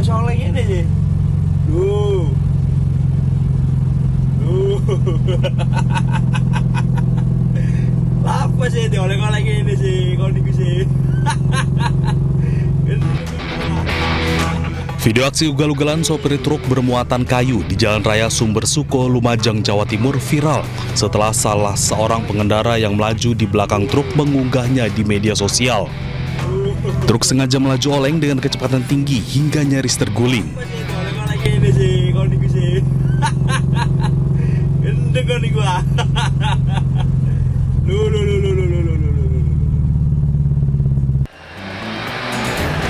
soleh ini sih. Duh. Apa sih itu oleh-oleh ini sih, kalau niku sih. Video aksi ugal-ugalan sopir truk bermuatan kayu di Jalan Raya Sumber Suko, Lumajang, Jawa Timur viral setelah salah seorang pengendara yang melaju di belakang truk mengunggahnya di media sosial. Truk sengaja melaju oleng dengan kecepatan tinggi hingga nyaris terguling. Ini sih, kalau niku sih. Gendeng kalau niku ah.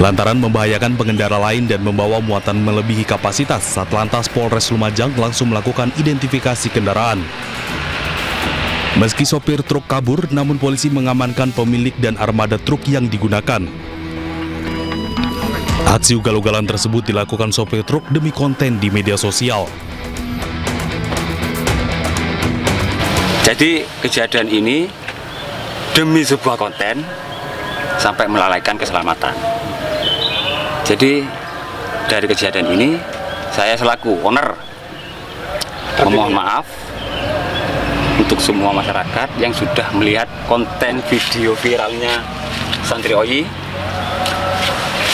Lantaran membahayakan pengendara lain dan membawa muatan melebihi kapasitas, Satlantas Polres Lumajang langsung melakukan identifikasi kendaraan. Meski sopir truk kabur, namun polisi mengamankan pemilik dan armada truk yang digunakan. Aksi ugal-ugalan tersebut dilakukan sopir truk demi konten di media sosial. Jadi kejadian ini demi sebuah konten sampai melalaikan keselamatan. Jadi dari kejadian ini saya selaku owner memohon maaf untuk semua masyarakat yang sudah melihat konten video viralnya Santri OI.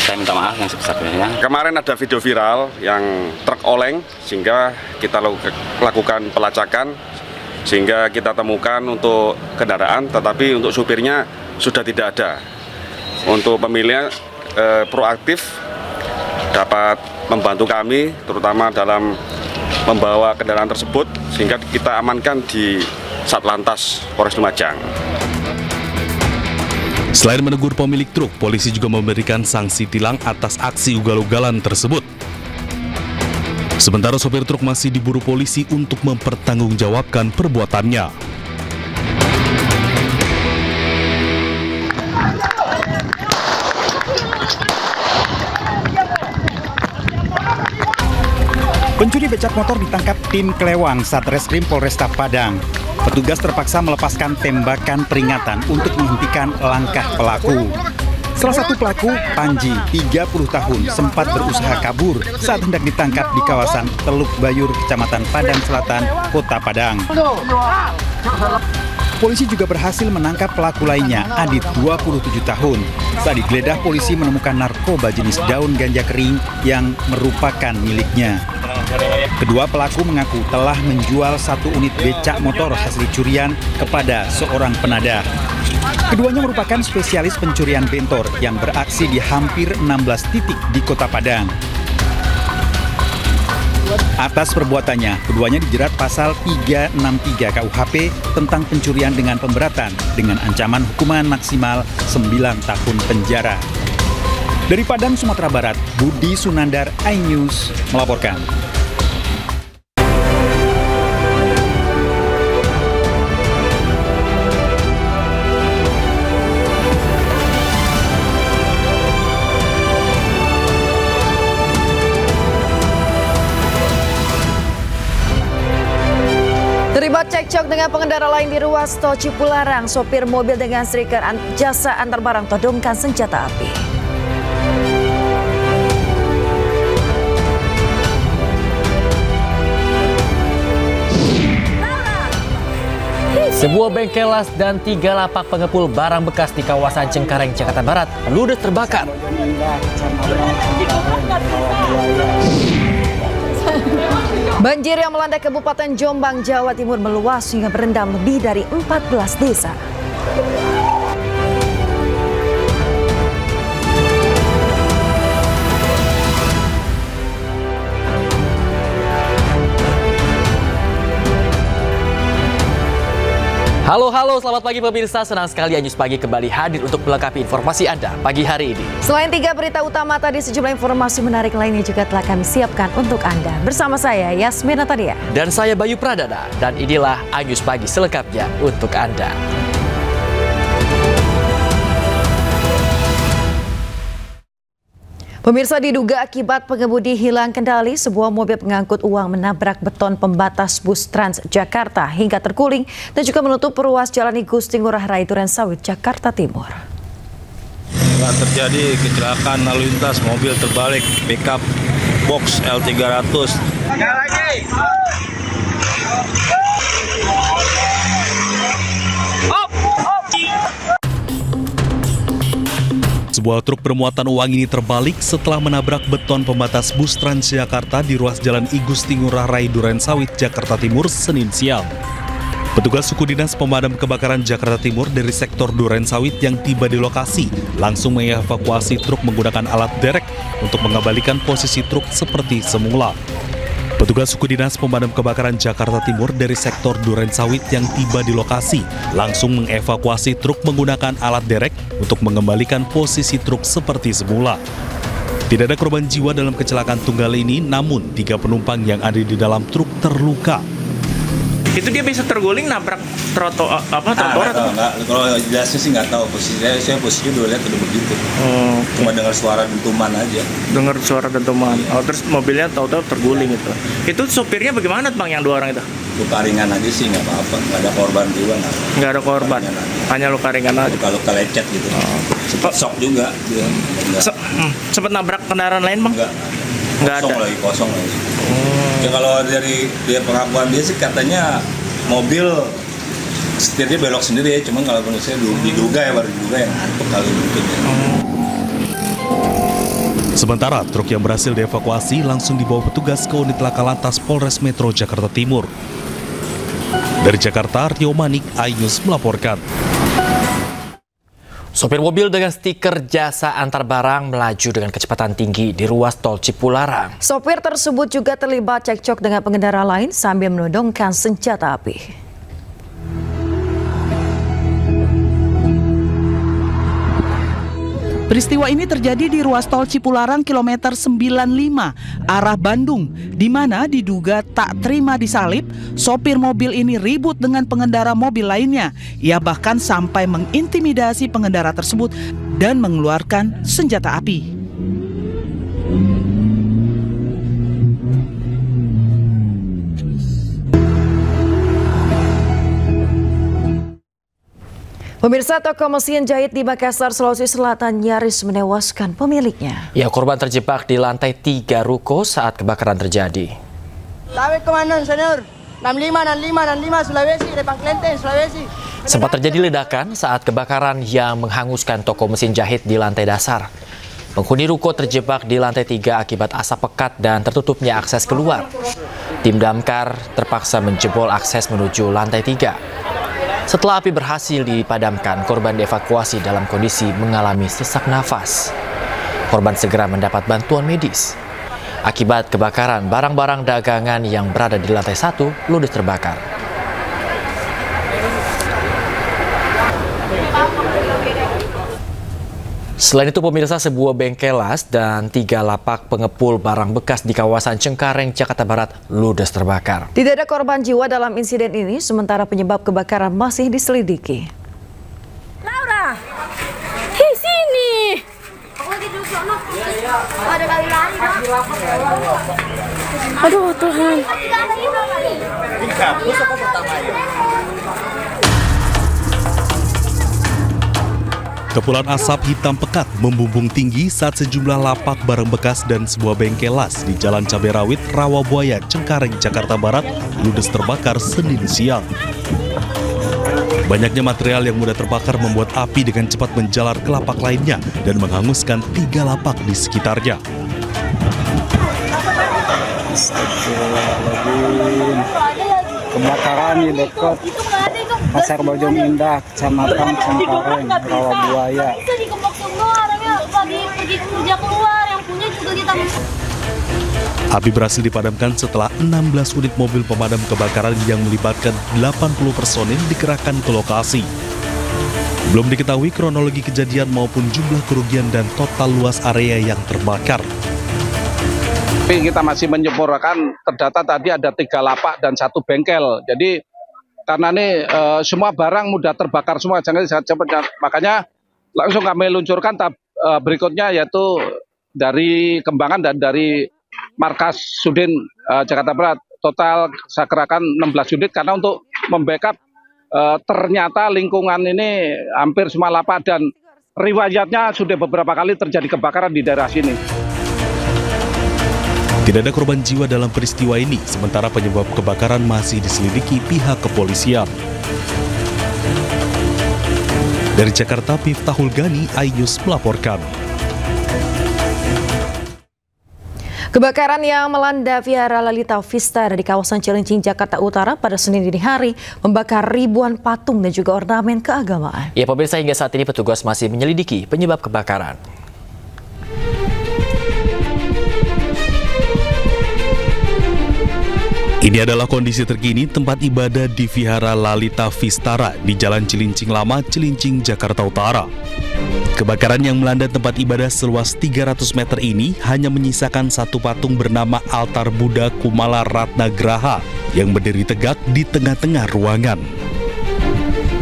Saya minta maaf yang sebesar-besarnya. Kemarin ada video viral yang truk oleng sehingga kita lakukan pelacakan sehingga kita temukan untuk kendaraan, tetapi untuk supirnya sudah tidak ada. Untuk pemiliknya proaktif dapat membantu kami terutama dalam membawa kendaraan tersebut sehingga kita amankan di Satlantas Polres Lumajang. Selain menegur pemilik truk, polisi juga memberikan sanksi tilang atas aksi ugal-ugalan tersebut. Sementara sopir truk masih diburu polisi untuk mempertanggungjawabkan perbuatannya. Pencuri becak motor ditangkap tim Kelewang Satreskrim Polresta Padang. Petugas terpaksa melepaskan tembakan peringatan untuk menghentikan langkah pelaku. Salah satu pelaku, Panji, 30 tahun, sempat berusaha kabur saat hendak ditangkap di kawasan Teluk Bayur, Kecamatan Padang Selatan, Kota Padang. Polisi juga berhasil menangkap pelaku lainnya, Adit, 27 tahun. Saat digeledah, polisi menemukan narkoba jenis daun ganja kering yang merupakan miliknya. Kedua pelaku mengaku telah menjual satu unit becak motor hasil curian kepada seorang penadah. Keduanya merupakan spesialis pencurian bentor yang beraksi di hampir 16 titik di Kota Padang. Atas perbuatannya, keduanya dijerat pasal 363 KUHP tentang pencurian dengan pemberatan dengan ancaman hukuman maksimal 9 tahun penjara. Dari Padang, Sumatera Barat, Budi Sunandar, iNews melaporkan. Terlibat cekcok dengan pengendara lain di ruas tol Cipularang, sopir mobil dengan stiker jasa antar barang todongkan senjata api. Sebuah bengkel las dan 3 lapak pengepul barang bekas di kawasan Cengkareng, Jakarta Barat ludes terbakar. Banjir yang melanda Kabupaten Jombang, Jawa Timur meluas hingga merendam lebih dari 14 desa. Halo, selamat pagi pemirsa. Senang sekali iNews Pagi kembali hadir untuk melengkapi informasi Anda pagi hari ini. Selain 3 berita utama tadi, sejumlah informasi menarik lainnya juga telah kami siapkan untuk Anda. Bersama saya, Yasmina Tadia. Dan saya, Bayu Pradana. Dan inilah iNews Pagi selengkapnya untuk Anda. Pemirsa, diduga akibat pengemudi hilang kendali, sebuah mobil pengangkut uang menabrak beton pembatas bus Transjakarta hingga terguling dan juga menutup ruas Jalan I Gusti Ngurah Rai Durensawit, Jakarta Timur. Nggak terjadi kecelakaan lalu lintas mobil terbalik pickup box L300. Sebuah truk bermuatan uang ini terbalik setelah menabrak beton pembatas bus Transjakarta di ruas Jalan I Gusti Ngurah Rai Durensawit, Jakarta Timur, Senin siang. Petugas suku dinas pemadam kebakaran Jakarta Timur dari sektor Durensawit yang tiba di lokasi langsung mengevakuasi truk menggunakan alat derek untuk mengembalikan posisi truk seperti semula. Petugas suku dinas pemadam kebakaran Jakarta Timur dari sektor Durensawit yang tiba di lokasi langsung mengevakuasi truk menggunakan alat derek untuk mengembalikan posisi truk seperti semula. Tidak ada korban jiwa dalam kecelakaan tunggal ini, namun 3 penumpang yang ada di dalam truk terluka. Itu dia bisa terguling nabrak trotoar atau enggak? Kalau jelasnya sih nggak tahu posisinya. Saya posisinya udah lihat udah begitu. Cuma dengar suara dentuman aja. Dengar suara dentuman. Oh, terus mobilnya tahu-tahu terguling itu. Itu sopirnya bagaimana bang yang 2 orang itu? Luka ringan aja sih, nggak apa-apa. Nggak ada korban juga. Nggak ada korban. Hanya luka ringan aja. Luka lecet gitu. Sempat shock juga. Sempat nabrak kendaraan lain bang? Nggak ada. Kosong lagi. Ya kalau dari pengakuan dia sih katanya mobil setirnya belok sendiri ya, cuman kalau menurut saya diduga yang ngantuk kali mungkin ya. Sementara truk yang berhasil dievakuasi langsung dibawa petugas ke unit laka lantas Polres Metro Jakarta Timur. Dari Jakarta, Rio Manik, iNews melaporkan. Sopir mobil dengan stiker jasa antar barang melaju dengan kecepatan tinggi di ruas tol Cipularang. Sopir tersebut juga terlibat cekcok dengan pengendara lain sambil menodongkan senjata api. Peristiwa ini terjadi di ruas tol Cipularang kilometer 95 arah Bandung, di mana diduga tak terima disalip, sopir mobil ini ribut dengan pengendara mobil lainnya. Ia bahkan sampai mengintimidasi pengendara tersebut dan mengeluarkan senjata api. Pemirsa, toko mesin jahit di Makassar, Sulawesi Selatan nyaris menewaskan pemiliknya. Ya, korban terjebak di lantai 3 ruko saat kebakaran terjadi. Tahu komandan senior 65 Sulawesi, Lepang Klenten, Sulawesi. Sempat terjadi ledakan saat kebakaran yang menghanguskan toko mesin jahit di lantai dasar. Penghuni ruko terjebak di lantai 3 akibat asap pekat dan tertutupnya akses keluar. Tim damkar terpaksa menjebol akses menuju lantai 3. Setelah api berhasil dipadamkan, korban dievakuasi dalam kondisi mengalami sesak nafas. Korban segera mendapat bantuan medis. Akibat kebakaran, barang-barang dagangan yang berada di lantai 1 ludes terbakar. Selain itu, pemirsa, sebuah bengkel las dan 3 lapak pengepul barang bekas di kawasan Cengkareng, Jakarta Barat ludes terbakar. Tidak ada korban jiwa dalam insiden ini, sementara penyebab kebakaran masih diselidiki. Laura, di sini. Aku lagi duduk sono. Ada kali lari. Aduh Tuhan. Kepulan asap hitam pekat membumbung tinggi saat sejumlah lapak barang bekas dan sebuah bengkel las di Jalan Cabai Rawit, Rawabuaya, Cengkareng, Jakarta Barat ludes terbakar Senin siang. Banyaknya material yang mudah terbakar membuat api dengan cepat menjalar ke lapak lainnya dan menghanguskan 3 lapak di sekitarnya. Kebakaran di dekat Pasar Bojong Indah, Kecamatan Cengkareng, Rawabuaya. Bisa dikepok semua orangnya pergi kerja keluar, yang punya juga kita. Api berhasil dipadamkan setelah 16 unit mobil pemadam kebakaran yang melibatkan 80 personil dikerahkan ke lokasi. Belum diketahui kronologi kejadian maupun jumlah kerugian dan total luas area yang terbakar. Kita masih menyempurnakan, terdata tadi ada 3 lapak dan 1 bengkel. Jadi karena ini semua barang mudah terbakar semua, jangan cepat. Makanya langsung kami luncurkan berikutnya, yaitu dari Kembangan dan dari Markas Sudin Jakarta Barat. Total saya kerahkan 16 unit karena untuk membackup ternyata lingkungan ini hampir semua lapak dan riwayatnya sudah beberapa kali terjadi kebakaran di daerah sini. Tidak ada korban jiwa dalam peristiwa ini, sementara penyebab kebakaran masih diselidiki pihak kepolisian. Dari Jakarta, Miftahul Gani, iNews melaporkan. Kebakaran yang melanda Vihara Lalita Vistara di kawasan Cilincing, Jakarta Utara pada Senin dini hari membakar ribuan patung dan juga ornamen keagamaan. Ya pemirsa, hingga saat ini petugas masih menyelidiki penyebab kebakaran. Ini adalah kondisi terkini tempat ibadah di Vihara Lalita Vistara di Jalan Cilincing Lama, Cilincing, Jakarta Utara. Kebakaran yang melanda tempat ibadah seluas 300 meter ini hanya menyisakan satu patung bernama Altar Buddha Kumala Ratna Graha yang berdiri tegak di tengah-tengah ruangan.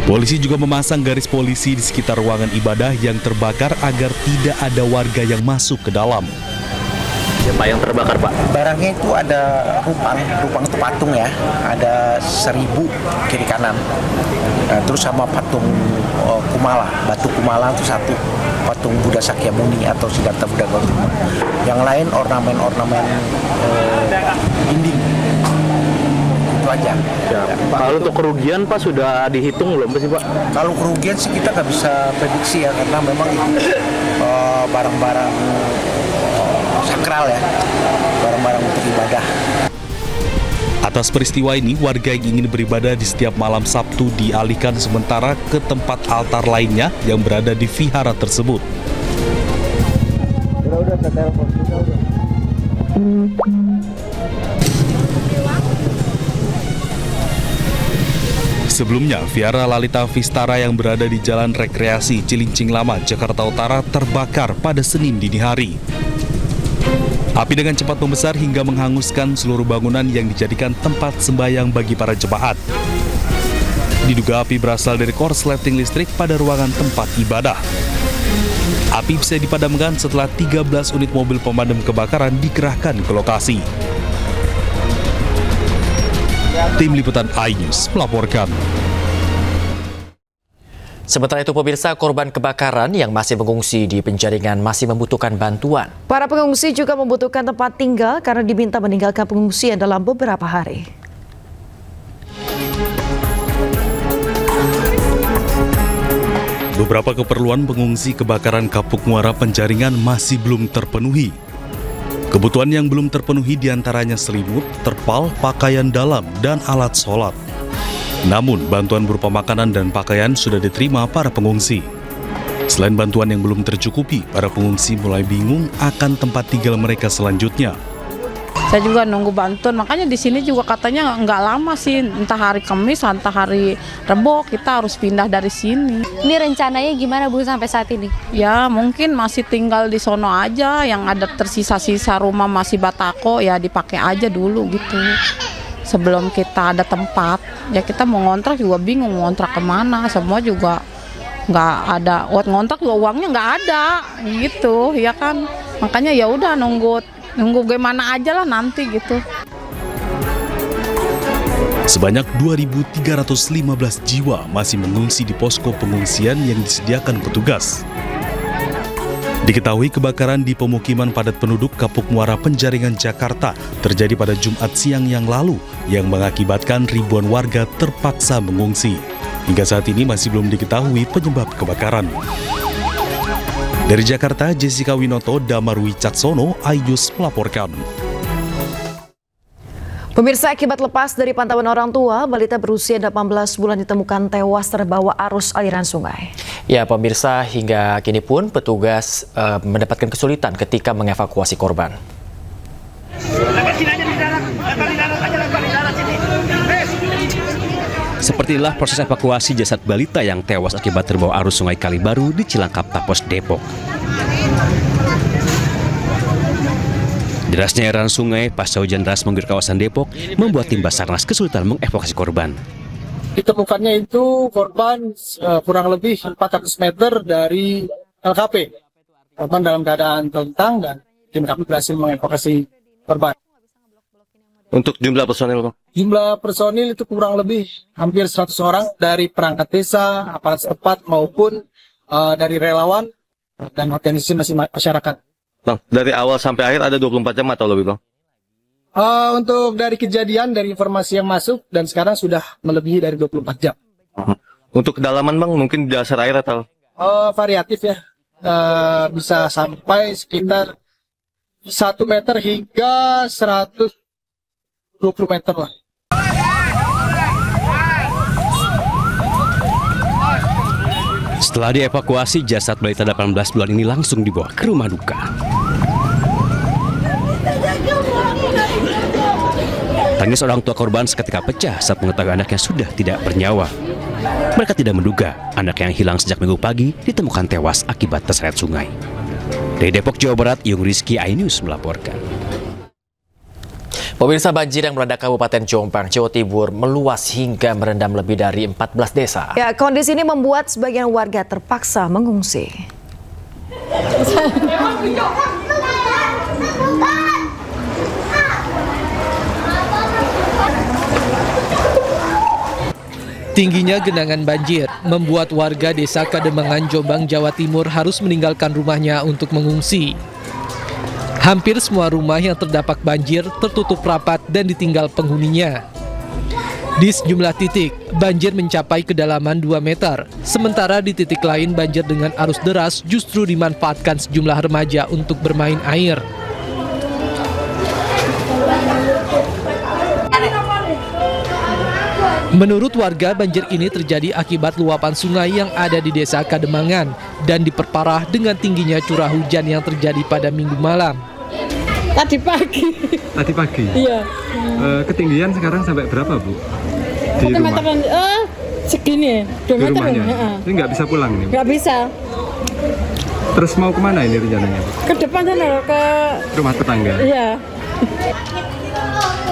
Polisi juga memasang garis polisi di sekitar ruangan ibadah yang terbakar agar tidak ada warga yang masuk ke dalam. Apa yang terbakar, Pak? Barangnya itu ada rupang itu patung ya, ada 1000 kiri kanan. Nah, terus sama patung Kumala, batu Kumala itu satu, patung Buddha Sakyamuni atau Siddhartha Buddha Gautama. Yang lain ornamen-ornamen dinding. Itu aja. Ya, kalau untuk kerugian Pak sudah dihitung belum sih Pak? Kalau kerugian sih kita nggak bisa prediksi ya, karena memang itu barang-barang sakral ya, barang-barang untuk ibadah. Atas peristiwa ini, warga yang ingin beribadah di setiap malam Sabtu dialihkan sementara ke tempat altar lainnya yang berada di vihara tersebut. Sebelumnya, Vihara Lalita Vistara yang berada di Jalan Rekreasi Cilincing Lama, Jakarta Utara terbakar pada Senin dini hari. Api dengan cepat membesar hingga menghanguskan seluruh bangunan yang dijadikan tempat sembahyang bagi para jemaat. Diduga api berasal dari korsleting listrik pada ruangan tempat ibadah. Api bisa dipadamkan setelah 13 unit mobil pemadam kebakaran dikerahkan ke lokasi. Tim Liputan iNews melaporkan. Sementara itu pemirsa, korban kebakaran yang masih mengungsi di Penjaringan masih membutuhkan bantuan. Para pengungsi juga membutuhkan tempat tinggal karena diminta meninggalkan pengungsian dalam beberapa hari. Beberapa keperluan pengungsi kebakaran Kapuk Muara Penjaringan masih belum terpenuhi. Kebutuhan yang belum terpenuhi diantaranya selimut, terpal, pakaian dalam, dan alat sholat. Namun, bantuan berupa makanan dan pakaian sudah diterima para pengungsi. Selain bantuan yang belum tercukupi, para pengungsi mulai bingung akan tempat tinggal mereka selanjutnya. Saya juga nunggu bantuan, makanya di sini juga katanya nggak lama sih, entah hari Kamis, entah hari Rebo, kita harus pindah dari sini. Ini rencananya gimana Bu sampai saat ini? Ya mungkin masih tinggal di sono aja, yang ada tersisa-sisa rumah masih batako, ya dipakai aja dulu gitu. Sebelum kita ada tempat, ya kita mau ngontrak juga bingung ngontrak kemana, semua juga nggak ada, ngontrak juga uangnya nggak ada, gitu, ya kan. Makanya ya udah nunggu gimana aja lah nanti gitu. Sebanyak 2.315 jiwa masih mengungsi di posko pengungsian yang disediakan petugas. Diketahui kebakaran di pemukiman padat penduduk Kapuk Muara Penjaringan, Jakarta terjadi pada Jumat siang yang lalu yang mengakibatkan ribuan warga terpaksa mengungsi. Hingga saat ini masih belum diketahui penyebab kebakaran. Dari Jakarta, Jessica Winoto, Damar Wicaksono, iNews melaporkan. Pemirsa, akibat lepas dari pantauan orang tua, balita berusia 18 bulan ditemukan tewas terbawa arus aliran sungai. Ya pemirsa, hingga kini pun petugas mendapatkan kesulitan ketika mengevakuasi korban. Seperti inilah proses evakuasi jasad balita yang tewas akibat terbawa arus sungai Kalibaru di Cilangkap Tapos, Depok. Derasnya aliran sungai pasca hujan deras mengguyur kawasan Depok membuat tim Basarnas kesulitan mengevakuasi korban. Ditemukannya itu korban kurang lebih 400 meter dari LKP. Korban dalam keadaan telentang dan tim kami berhasil mengevakuasi korban. Untuk jumlah personil, Bang? Jumlah personil itu kurang lebih hampir 100 orang dari perangkat desa, aparat setempat maupun dari relawan dan organisasi masyarakat. Bang, dari awal sampai akhir ada 24 jam atau lebih, Bang? Untuk dari kejadian, dari informasi yang masuk, dan sekarang sudah melebihi dari 24 jam. Untuk kedalaman, Bang, mungkin di dasar air atau? Variatif ya, bisa sampai sekitar 1 meter hingga 120 meter lah. Setelah dievakuasi, jasad balita 18 bulan ini langsung dibawa ke rumah duka. Tangis orang tua korban seketika pecah saat mengetahui anaknya sudah tidak bernyawa. Mereka tidak menduga anak yang hilang sejak Minggu pagi ditemukan tewas akibat terseret sungai. Dari Depok, Jawa Barat, Yung Rizky, iNews melaporkan. Pemirsa, banjir yang melanda Kabupaten Jombang, Jawa Timur meluas hingga merendam lebih dari 14 desa. Ya, kondisi ini membuat sebagian warga terpaksa mengungsi. Tingginya genangan banjir membuat warga desa Kademangan, Jombang, Jawa Timur harus meninggalkan rumahnya untuk mengungsi. Hampir semua rumah yang terdampak banjir tertutup rapat dan ditinggal penghuninya. Di sejumlah titik, banjir mencapai kedalaman 2 meter. Sementara di titik lain, banjir dengan arus deras justru dimanfaatkan sejumlah remaja untuk bermain air. Menurut warga, banjir ini terjadi akibat luapan sungai yang ada di desa Kademangan dan diperparah dengan tingginya curah hujan yang terjadi pada Minggu malam. Tadi pagi. Tadi pagi? Iya. Ketinggian sekarang sampai berapa, Bu? Di rumah? Segini, 2 meter. Ini nggak bisa pulang nih? Nggak bisa. Terus mau kemana ini rencananya, Bu? Ke depan sana, ke rumah tetangga? Iya.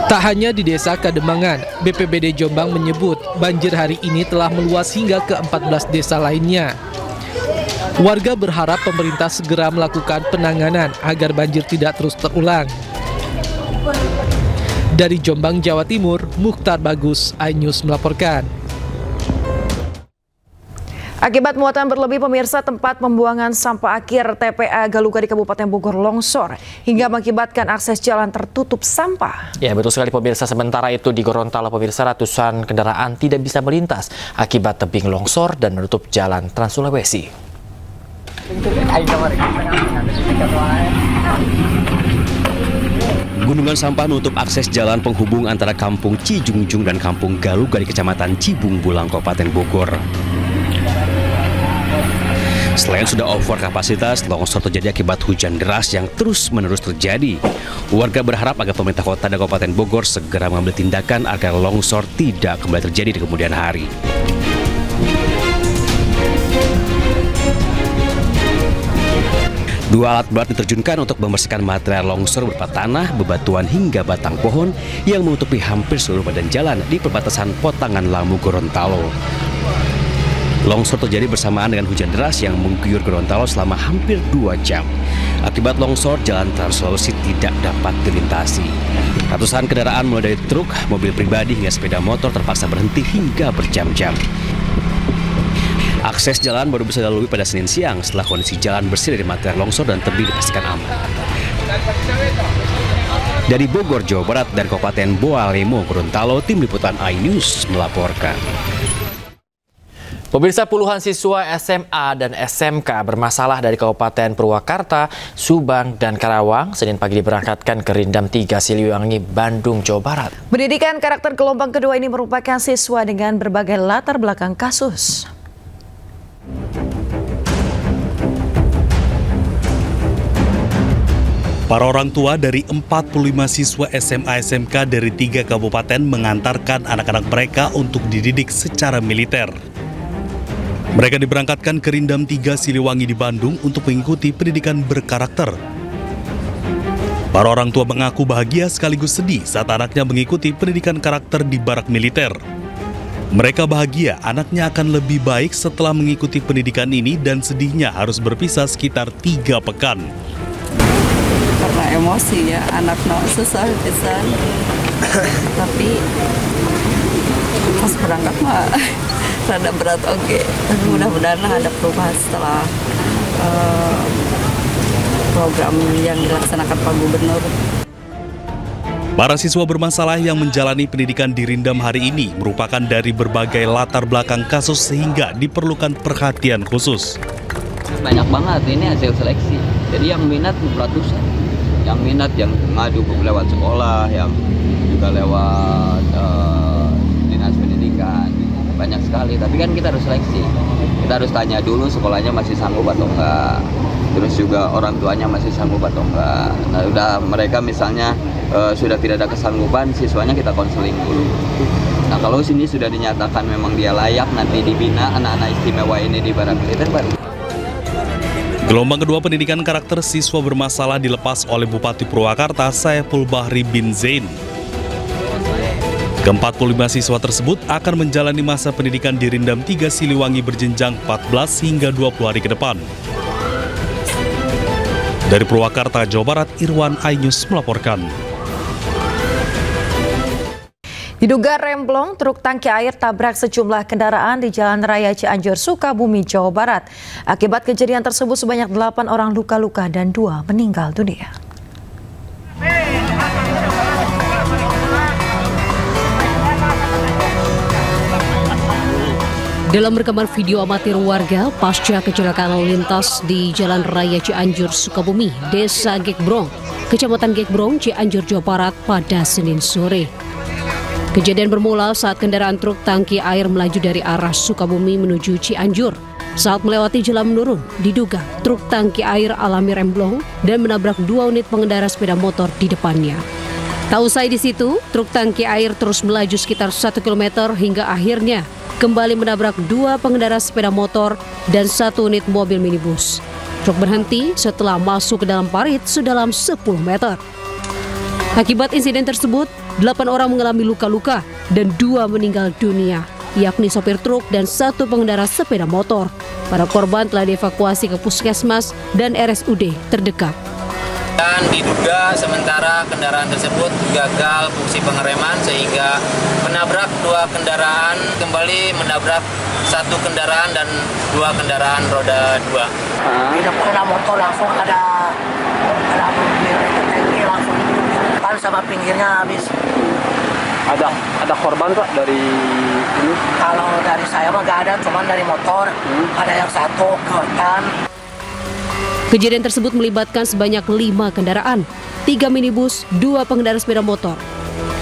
Tak hanya di desa Kademangan, BPBD Jombang menyebut banjir hari ini telah meluas hingga ke 14 desa lainnya. Warga berharap pemerintah segera melakukan penanganan agar banjir tidak terus terulang. Dari Jombang, Jawa Timur, Mukhtar Bagus, iNews melaporkan. Akibat muatan berlebih, pemirsa, tempat pembuangan sampah akhir TPA Galuga di Kabupaten Bogor longsor hingga mengakibatkan akses jalan tertutup sampah. Ya, betul sekali pemirsa. Sementara itu di Gorontalo, pemirsa, ratusan kendaraan tidak bisa melintas akibat tebing longsor dan menutup jalan Trans Sulawesi. Gunungan sampah menutup akses jalan penghubung antara Kampung Cijungjung dan Kampung Galuga di Kecamatan Cibung Bulang, Kabupaten Bogor. Selain sudah over kapasitas, longsor terjadi akibat hujan deras yang terus-menerus terjadi. Warga berharap agar pemerintah kota dan Kabupaten Bogor segera mengambil tindakan agar longsor tidak kembali terjadi di kemudian hari. Dua alat berat diterjunkan untuk membersihkan material longsor berupa tanah, bebatuan hingga batang pohon yang menutupi hampir seluruh badan jalan di perbatasan Potangan Lamu, Gorontalo. Longsor terjadi bersamaan dengan hujan deras yang mengguyur Gorontalo selama hampir 2 jam. Akibat longsor, jalan Trans Sulawesi tidak dapat dilintasi. Ratusan kendaraan mulai dari truk, mobil pribadi hingga sepeda motor terpaksa berhenti hingga berjam-jam. Akses jalan baru bisa dilalui pada Senin siang setelah kondisi jalan bersih dari material longsor dan tebing dipastikan aman. Dari Bogor, Jawa Barat, dan Kabupaten Boalemo, Gorontalo, tim liputan iNews melaporkan. Pemirsa, puluhan siswa SMA dan SMK bermasalah dari Kabupaten Purwakarta, Subang, dan Karawang Senin pagi diberangkatkan ke Rindam 3 Siliwangi, Bandung, Jawa Barat. Pendidikan karakter gelombang kedua ini merupakan siswa dengan berbagai latar belakang kasus. Para orang tua dari 45 siswa SMA-SMK dari 3 kabupaten mengantarkan anak-anak mereka untuk dididik secara militer. Mereka diberangkatkan ke Rindam 3 Siliwangi di Bandung untuk mengikuti pendidikan berkarakter. Para orang tua mengaku bahagia sekaligus sedih saat anaknya mengikuti pendidikan karakter di barak militer. Mereka bahagia anaknya akan lebih baik setelah mengikuti pendidikan ini dan sedihnya harus berpisah sekitar 3 pekan. Karena emosi ya, anak susah pisan. Tapi pas berangkat mah rada berat oke. Tapi mudah-mudahan ada perubahan setelah program yang dilaksanakan Pak Gubernur. Para siswa bermasalah yang menjalani pendidikan di Rindam hari ini merupakan dari berbagai latar belakang kasus sehingga diperlukan perhatian khusus. Banyak banget, ini hasil seleksi. Jadi yang minat ratusan. Yang minat yang ngadu lewat sekolah, yang juga lewat dinas pendidikan. Banyak sekali, tapi kan kita harus seleksi. Kita harus tanya dulu sekolahnya masih sanggup atau enggak. Terus juga orang tuanya masih sanggup atau enggak. Nah, udah mereka misalnya sudah tidak ada kesanggupan, siswanya kita konseling dulu. Nah, kalau sini sudah dinyatakan memang dia layak nanti dibina anak-anak istimewa ini di Barat Militer baru. Gelombang kedua pendidikan karakter siswa bermasalah dilepas oleh Bupati Purwakarta Saiful Bahri bin Zain. Ke-45 siswa tersebut akan menjalani masa pendidikan di Rindam 3 Siliwangi berjenjang 14 hingga 20 hari ke depan. Dari Purwakarta, Jawa Barat, Irwan Ainus melaporkan. Diduga remblong, truk tangki air tabrak sejumlah kendaraan di Jalan Raya Cianjur, Sukabumi, Jawa Barat. Akibat kejadian tersebut sebanyak 8 orang luka-luka dan 2 meninggal dunia. Dalam rekaman video amatir warga pasca kecelakaan lalu lintas di Jalan Raya Cianjur, Sukabumi, Desa Gekbrong, Kecamatan Gekbrong, Cianjur, Jawa Barat pada Senin sore. Kejadian bermula saat kendaraan truk tangki air melaju dari arah Sukabumi menuju Cianjur. Saat melewati jalan menurun, diduga truk tangki air alami remblong dan menabrak 2 unit pengendara sepeda motor di depannya. Tak usai di situ, truk tangki air terus melaju sekitar 1 km hingga akhirnya kembali menabrak 2 pengendara sepeda motor dan 1 unit mobil minibus. Truk berhenti setelah masuk ke dalam parit sedalam 10 meter. Akibat insiden tersebut, 8 orang mengalami luka-luka dan 2 meninggal dunia, yakni sopir truk dan 1 pengendara sepeda motor. Para korban telah dievakuasi ke puskesmas dan RSUD terdekat. Dan diduga sementara kendaraan tersebut gagal fungsi pengereman sehingga menabrak 2 kendaraan, kembali menabrak 1 kendaraan dan 2 kendaraan roda 2. Tidak pernah motor langsung ada mobil langsung depan sama pinggirnya habis. Ada korban Pak dari ini? Kalau dari saya mah gak ada, cuman dari motor ada yang 1 kehutan. Kejadian tersebut melibatkan sebanyak 5 kendaraan, 3 minibus, 2 pengendara sepeda motor.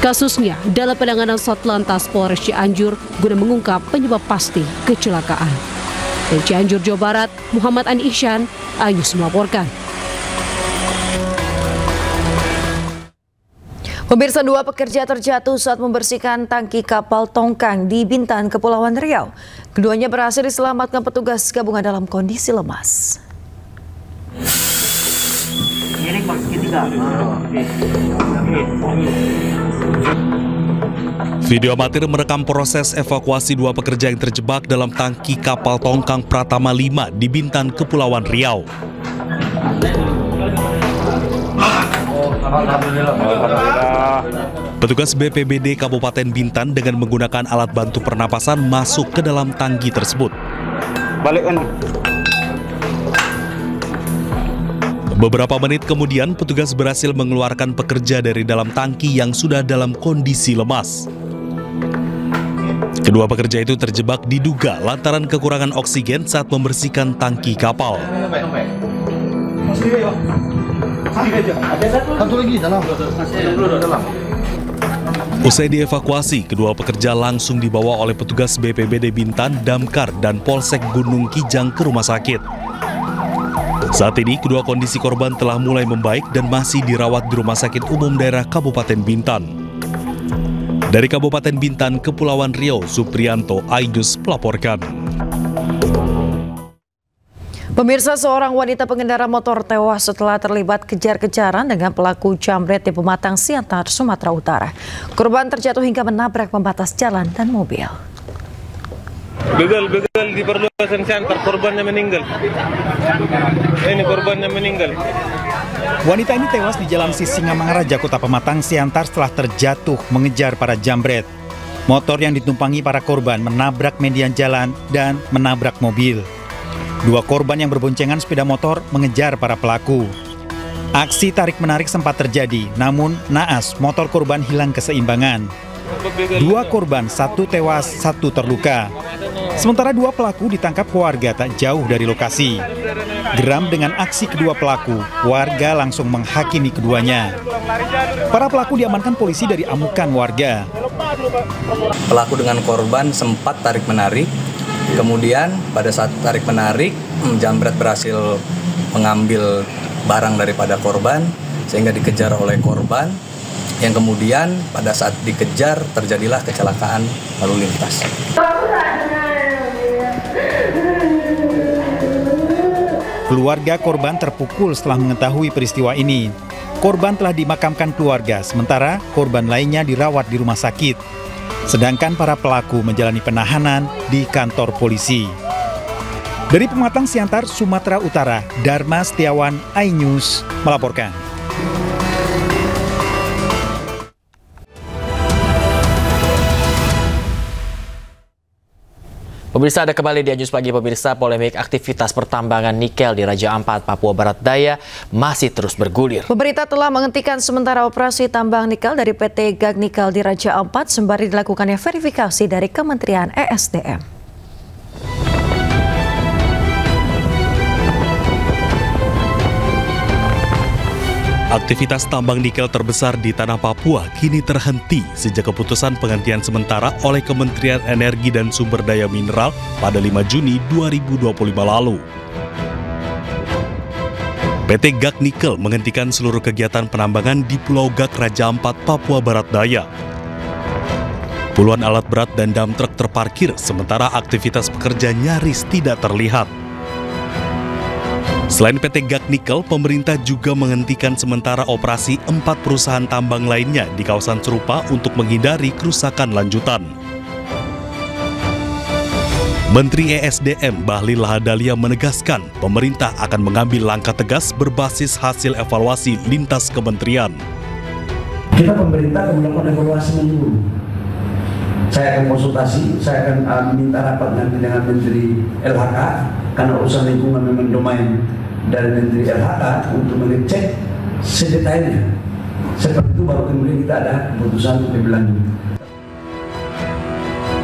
Kasusnya dalam penanganan Satlantas Polres Cianjur guna mengungkap penyebab pasti kecelakaan. Dari Cianjur, Jawa Barat, Muhammad Andi Ihsan, Ainus melaporkan. Pemirsa, 2 pekerja terjatuh saat membersihkan tangki kapal tongkang di Bintan, Kepulauan Riau. Keduanya berhasil diselamatkan petugas gabungan dalam kondisi lemas. Video amatir merekam proses evakuasi 2 pekerja yang terjebak dalam tangki kapal tongkang Pratama 5 di Bintan, Kepulauan Riau. Petugas BPBD Kabupaten Bintan dengan menggunakan alat bantu pernapasan masuk ke dalam tangki tersebut. Beberapa menit kemudian, petugas berhasil mengeluarkan pekerja dari dalam tangki yang sudah dalam kondisi lemas. Kedua pekerja itu terjebak diduga lantaran kekurangan oksigen saat membersihkan tangki kapal. Usai dievakuasi, kedua pekerja langsung dibawa oleh petugas BPBD Bintan, Damkar, dan Polsek Gunung Kijang ke rumah sakit. Saat ini, kedua kondisi korban telah mulai membaik dan masih dirawat di Rumah Sakit Umum Daerah Kabupaten Bintan. Dari Kabupaten Bintan, Kepulauan Riau, Supriyanto Ainus melaporkan. Pemirsa, seorang wanita pengendara motor tewas setelah terlibat kejar-kejaran dengan pelaku jambret di Pematang Siantar, Sumatera Utara. Korban terjatuh hingga menabrak pembatas jalan dan mobil. Begal di perluasan Siantar, korbannya meninggal. Ini korbannya meninggal. Wanita ini tewas di Jalan Sisingamangaraja, Kota Pematang Siantar setelah terjatuh mengejar para jambret. Motor yang ditumpangi para korban menabrak median jalan dan menabrak mobil. 2 korban yang berboncengan sepeda motor mengejar para pelaku. Aksi tarik-menarik sempat terjadi, namun naas motor korban hilang keseimbangan. 2 korban, 1 tewas, 1 terluka. Sementara 2 pelaku ditangkap warga tak jauh dari lokasi. Geram dengan aksi kedua pelaku, warga langsung menghakimi keduanya. Para pelaku diamankan polisi dari amukan warga. Pelaku dengan korban sempat tarik-menarik, kemudian pada saat tarik-menarik, jambret berhasil mengambil barang daripada korban, sehingga dikejar oleh korban, yang kemudian pada saat dikejar terjadilah kecelakaan lalu lintas. Keluarga korban terpukul setelah mengetahui peristiwa ini. Korban telah dimakamkan keluarga, sementara korban lainnya dirawat di rumah sakit. Sedangkan para pelaku menjalani penahanan di kantor polisi. Dari Pematang Siantar, Sumatera Utara, Dharma Setiawan, iNews melaporkan. Pemirsa, ada kembali di iNews Pagi. Pemirsa, polemik aktivitas pertambangan nikel di Raja Ampat, Papua Barat Daya masih terus bergulir. Pemerintah telah menghentikan sementara operasi tambang nikel dari PT GAG Nikel di Raja Ampat sembari dilakukannya verifikasi dari Kementerian ESDM. Aktivitas tambang nikel terbesar di tanah Papua kini terhenti sejak keputusan penghentian sementara oleh Kementerian Energi dan Sumber Daya Mineral pada 5 Juni 2025 lalu. PT GAG Nikel menghentikan seluruh kegiatan penambangan di Pulau GAG Raja Ampat, Papua Barat Daya. Puluhan alat berat dan dam truk terparkir, sementara aktivitas pekerja nyaris tidak terlihat. Selain PT GAG Nikel, pemerintah juga menghentikan sementara operasi 4 perusahaan tambang lainnya di kawasan serupa untuk menghindari kerusakan lanjutan. Menteri ESDM Bahlil Lahadalia menegaskan pemerintah akan mengambil langkah tegas berbasis hasil evaluasi lintas kementerian. Kita pemerintah akan melakukan evaluasi menyeluruh. Saya akan konsultasi, saya akan minta rapat nanti dengan Menteri LHK, karena urusan lingkungan memang domain dari Menteri LHK untuk mengecek sedetailnya. Seperti itu baru kemudian kita ada keputusan lebih lanjut.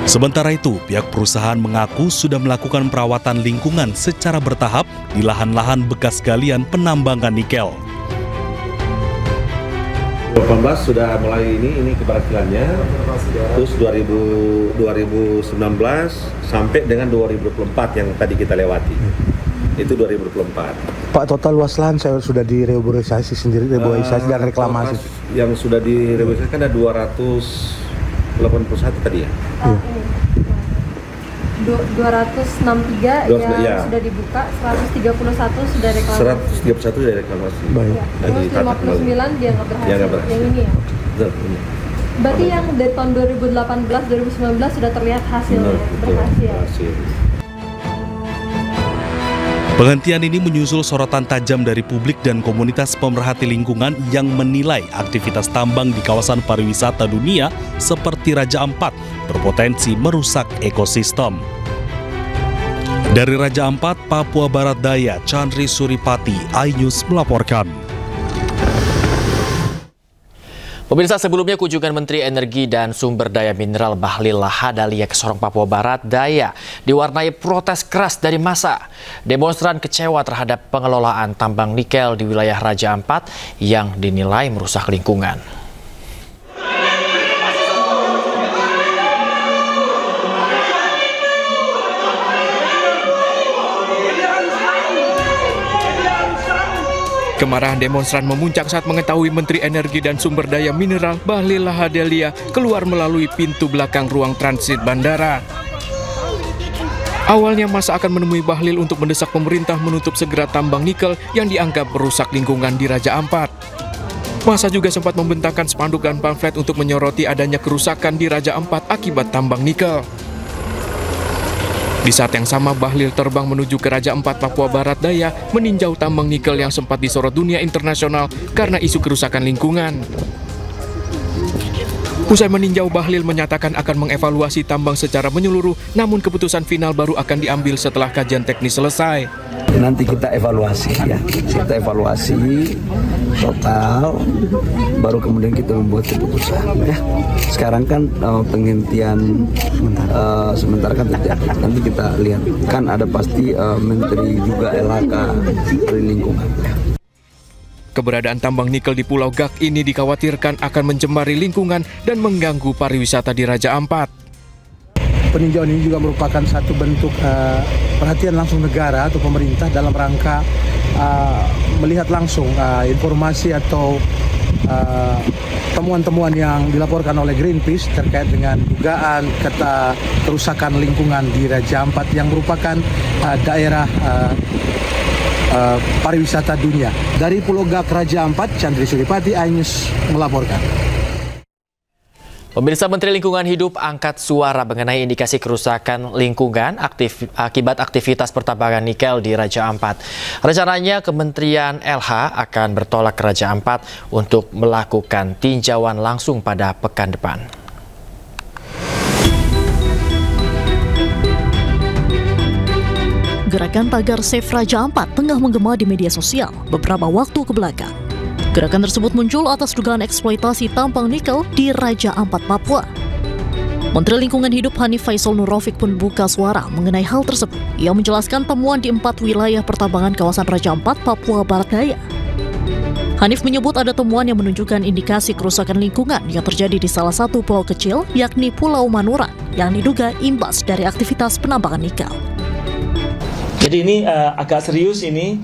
Sementara itu, pihak perusahaan mengaku sudah melakukan perawatan lingkungan secara bertahap di lahan-lahan bekas galian penambangan nikel. 2018 sudah mulai ini keberhasilannya, terus 2019 sampai dengan 2024 yang tadi kita lewati, itu 2024. Pak, total luas lahan sudah direboisasi sendiri, reboisasi dan reklamasi. Yang sudah direboisasi kan ada 281 tadi ya? 263 yang sudah dibuka, 131 sudah reklamasi. 131 sudah reklamasi. Baik. Terus 59 dia nggak berhasil. Yang ini ya? Betul, ini. Berarti yang dari tahun 2018-2019 sudah terlihat hasilnya, berhasil. Penghentian ini menyusul sorotan tajam dari publik dan komunitas pemerhati lingkungan yang menilai aktivitas tambang di kawasan pariwisata dunia seperti Raja Ampat berpotensi merusak ekosistem. Dari Raja Ampat, Papua Barat Daya, Chandri Suripati, iNews melaporkan. Pemirsa, sebelumnya kunjungan Menteri Energi dan Sumber Daya Mineral Bahlil Lahadalia ke Sorong, Papua Barat Daya diwarnai protes keras dari massa. Demonstran kecewa terhadap pengelolaan tambang nikel di wilayah Raja Ampat yang dinilai merusak lingkungan. Kemarahan demonstran memuncak saat mengetahui Menteri Energi dan Sumber Daya Mineral Bahlil Lahadalia keluar melalui pintu belakang ruang transit bandara. Awalnya massa akan menemui Bahlil untuk mendesak pemerintah menutup segera tambang nikel yang dianggap merusak lingkungan di Raja Ampat. Massa juga sempat membentangkan spanduk dan pamflet untuk menyoroti adanya kerusakan di Raja Ampat akibat tambang nikel. Di saat yang sama, Bahlil terbang menuju ke Raja Ampat, Papua Barat Daya, meninjau tambang nikel yang sempat disorot dunia internasional karena isu kerusakan lingkungan. Usai meninjau, Bahlil menyatakan akan mengevaluasi tambang secara menyeluruh, namun keputusan final baru akan diambil setelah kajian teknis selesai. Nanti kita evaluasi ya, kita evaluasi total, baru kemudian kita membuat keputusan ya. Sekarang kan penghentian sementara kan terjadi. Nanti kita lihat, kan ada pasti Menteri juga LHK dari lingkungan. Keberadaan tambang nikel di Pulau Gak ini dikhawatirkan akan mencemari lingkungan dan mengganggu pariwisata di Raja Ampat. Peninjauan ini juga merupakan satu bentuk perhatian langsung negara atau pemerintah dalam rangka melihat langsung informasi atau temuan-temuan yang dilaporkan oleh Greenpeace terkait dengan dugaan kerusakan lingkungan di Raja Ampat yang merupakan daerah pariwisata dunia. Dari Pulau Gak, Raja Ampat, Chandri Suripati, iNews melaporkan. Pemirsa, Menteri Lingkungan Hidup angkat suara mengenai indikasi kerusakan lingkungan akibat aktivitas pertambangan nikel di Raja Ampat. Rencananya Kementerian LH akan bertolak ke Raja Ampat untuk melakukan tinjauan langsung pada pekan depan. Gerakan tagar Save Raja Ampat tengah menggema di media sosial beberapa waktu kebelakang. Gerakan tersebut muncul atas dugaan eksploitasi tambang nikel di Raja Ampat, Papua. Menteri Lingkungan Hidup Hanif Faisal Nurrafiq pun buka suara mengenai hal tersebut. Ia menjelaskan temuan di 4 wilayah pertambangan kawasan Raja Ampat, Papua Barat Daya. Hanif menyebut ada temuan yang menunjukkan indikasi kerusakan lingkungan yang terjadi di salah satu pulau kecil, yakni Pulau Manuran, yang diduga imbas dari aktivitas penambangan nikel. Jadi ini agak serius ini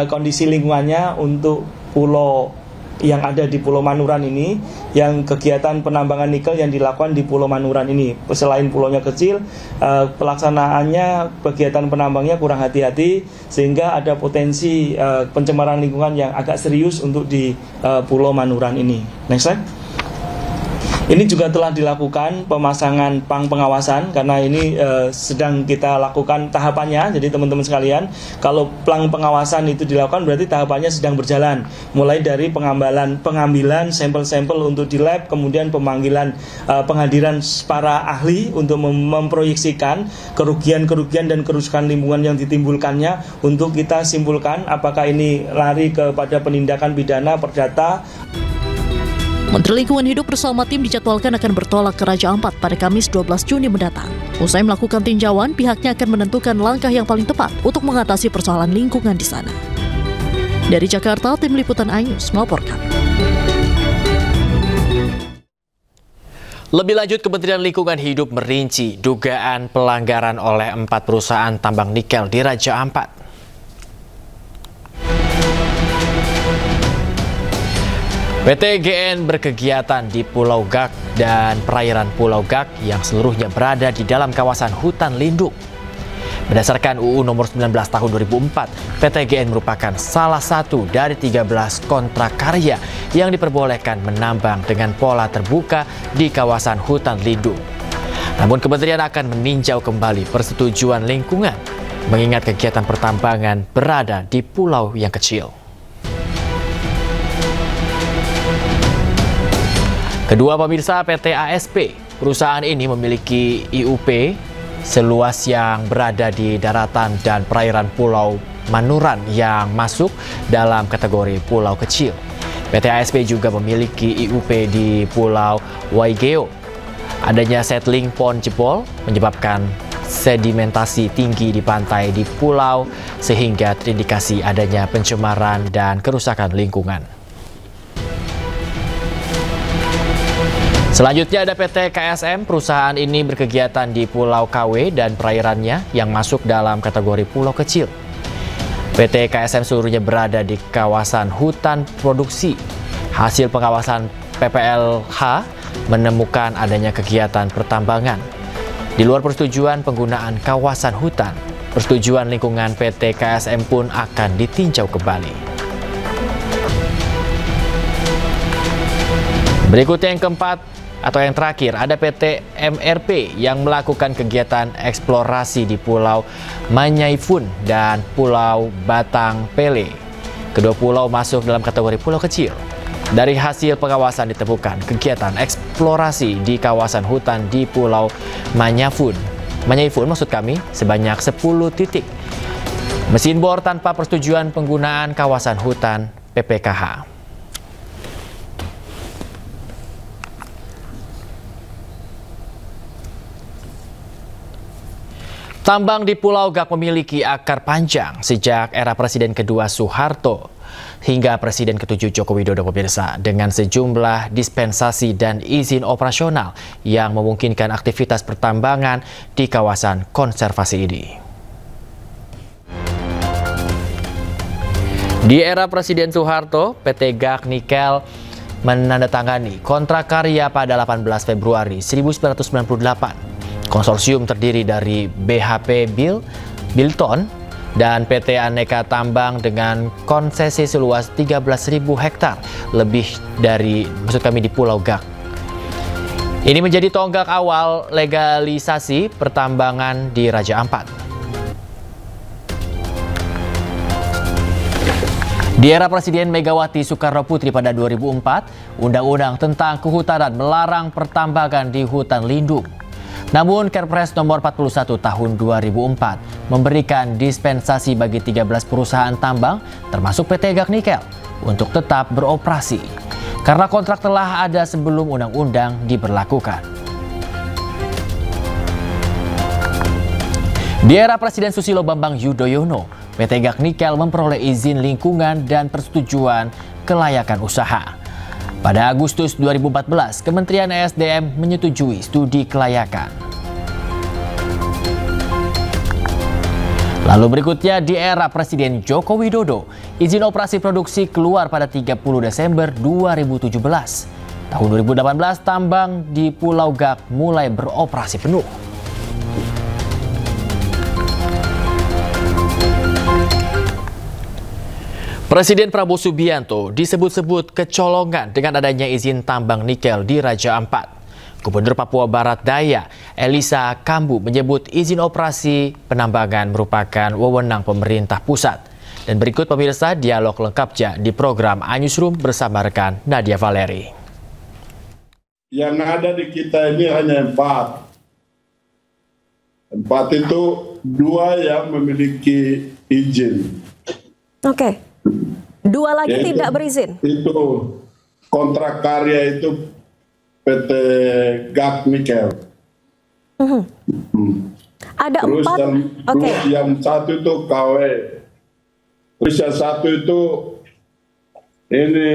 kondisi lingkungannya untuk pulau yang ada di Pulau Manuran ini, yang kegiatan penambangan nikel yang dilakukan di Pulau Manuran ini. Selain pulaunya kecil, pelaksanaannya kegiatan penambangnya kurang hati-hati sehingga ada potensi pencemaran lingkungan yang agak serius untuk di Pulau Manuran ini. Next slide. Ini juga telah dilakukan pemasangan pang pengawasan karena ini sedang kita lakukan tahapannya. Jadi teman-teman sekalian, kalau pang pengawasan itu dilakukan berarti tahapannya sedang berjalan. Mulai dari pengambilan sampel-sampel untuk di lab, kemudian penghadiran para ahli untuk memproyeksikan kerugian-kerugian dan kerusakan lingkungan yang ditimbulkannya untuk kita simpulkan apakah ini lari kepada penindakan pidana, perdata. Menteri Lingkungan Hidup bersama tim dijadwalkan akan bertolak ke Raja Ampat pada Kamis 12 Juni mendatang. Usai melakukan tinjauan, pihaknya akan menentukan langkah yang paling tepat untuk mengatasi persoalan lingkungan di sana. Dari Jakarta, tim liputan iNews melaporkan. Lebih lanjut, Kementerian Lingkungan Hidup merinci dugaan pelanggaran oleh 4 perusahaan tambang nikel di Raja Ampat. PT GN berkegiatan di Pulau Gak dan perairan Pulau Gak yang seluruhnya berada di dalam kawasan hutan lindung. Berdasarkan UU nomor 19 tahun 2004, PT GN merupakan salah satu dari 13 kontrak karya yang diperbolehkan menambang dengan pola terbuka di kawasan hutan lindung. Namun kementerian akan meninjau kembali persetujuan lingkungan, mengingat kegiatan pertambangan berada di pulau yang kecil. Kedua pemirsa, PT ASP, perusahaan ini memiliki IUP seluas yang berada di daratan dan perairan Pulau Manuran yang masuk dalam kategori pulau kecil. PT ASP juga memiliki IUP di Pulau Waigeo. Adanya settling pond jebol menyebabkan sedimentasi tinggi di pantai di pulau sehingga terindikasi adanya pencemaran dan kerusakan lingkungan. Selanjutnya ada PT KSM, perusahaan ini berkegiatan di Pulau KW dan perairannya yang masuk dalam kategori pulau kecil. PT KSM seluruhnya berada di kawasan hutan produksi. Hasil pengawasan PPLH menemukan adanya kegiatan pertambangan. Di luar persetujuan penggunaan kawasan hutan, persetujuan lingkungan PT KSM pun akan ditinjau kembali. Berikutnya yang keempat, atau yang terakhir, ada PT MRP yang melakukan kegiatan eksplorasi di Pulau Manyaifun dan Pulau Batang Pele. Kedua pulau masuk dalam kategori pulau kecil. Dari hasil pengawasan ditemukan kegiatan eksplorasi di kawasan hutan di Pulau Manyaifun sebanyak 10 titik. Mesin bor tanpa persetujuan penggunaan kawasan hutan PPKH. Tambang di Pulau Gak memiliki akar panjang sejak era Presiden kedua Soeharto hingga Presiden ke-7 Joko Widodo, pemirsa, dengan sejumlah dispensasi dan izin operasional yang memungkinkan aktivitas pertambangan di kawasan konservasi ini. Di era Presiden Soeharto, PT Gak Nikel menandatangani kontrak karya pada 18 Februari 1998. Konsorsium terdiri dari BHP Bilton dan PT Aneka Tambang dengan konsesi seluas 13.000 hektar lebih di Pulau Gak. Ini menjadi tonggak awal legalisasi pertambangan di Raja Ampat. Di era Presiden Megawati Soekarno Putri pada 2004, Undang-Undang tentang Kehutanan melarang pertambangan di hutan lindung. Namun Kepres nomor 41 tahun 2004 memberikan dispensasi bagi 13 perusahaan tambang termasuk PT Gak Nikel untuk tetap beroperasi karena kontrak telah ada sebelum undang-undang diberlakukan. Di era Presiden Susilo Bambang Yudhoyono, PT Gak Nikel memperoleh izin lingkungan dan persetujuan kelayakan usaha. Pada Agustus 2014, Kementerian ESDM menyetujui studi kelayakan. Lalu berikutnya di era Presiden Joko Widodo, izin operasi produksi keluar pada 30 Desember 2017. Tahun 2018, tambang di Pulau Gak mulai beroperasi penuh. Presiden Prabowo Subianto disebut-sebut kecolongan dengan adanya izin tambang nikel di Raja Ampat. Gubernur Papua Barat Daya, Elisa Kambu, menyebut izin operasi penambangan merupakan wewenang pemerintah pusat. Dan berikut pemirsa dialog lengkapnya di program iNewsroom bersama rekan Nadia Valeri. Yang ada di kita ini hanya 4. 4 itu 2 yang memiliki izin. Oke. 2 lagi yaitu, tidak berizin. Itu kontrak karya itu PT Gak Nikel. Ada terus 4. Yang satu itu KW. Terus yang satu itu ini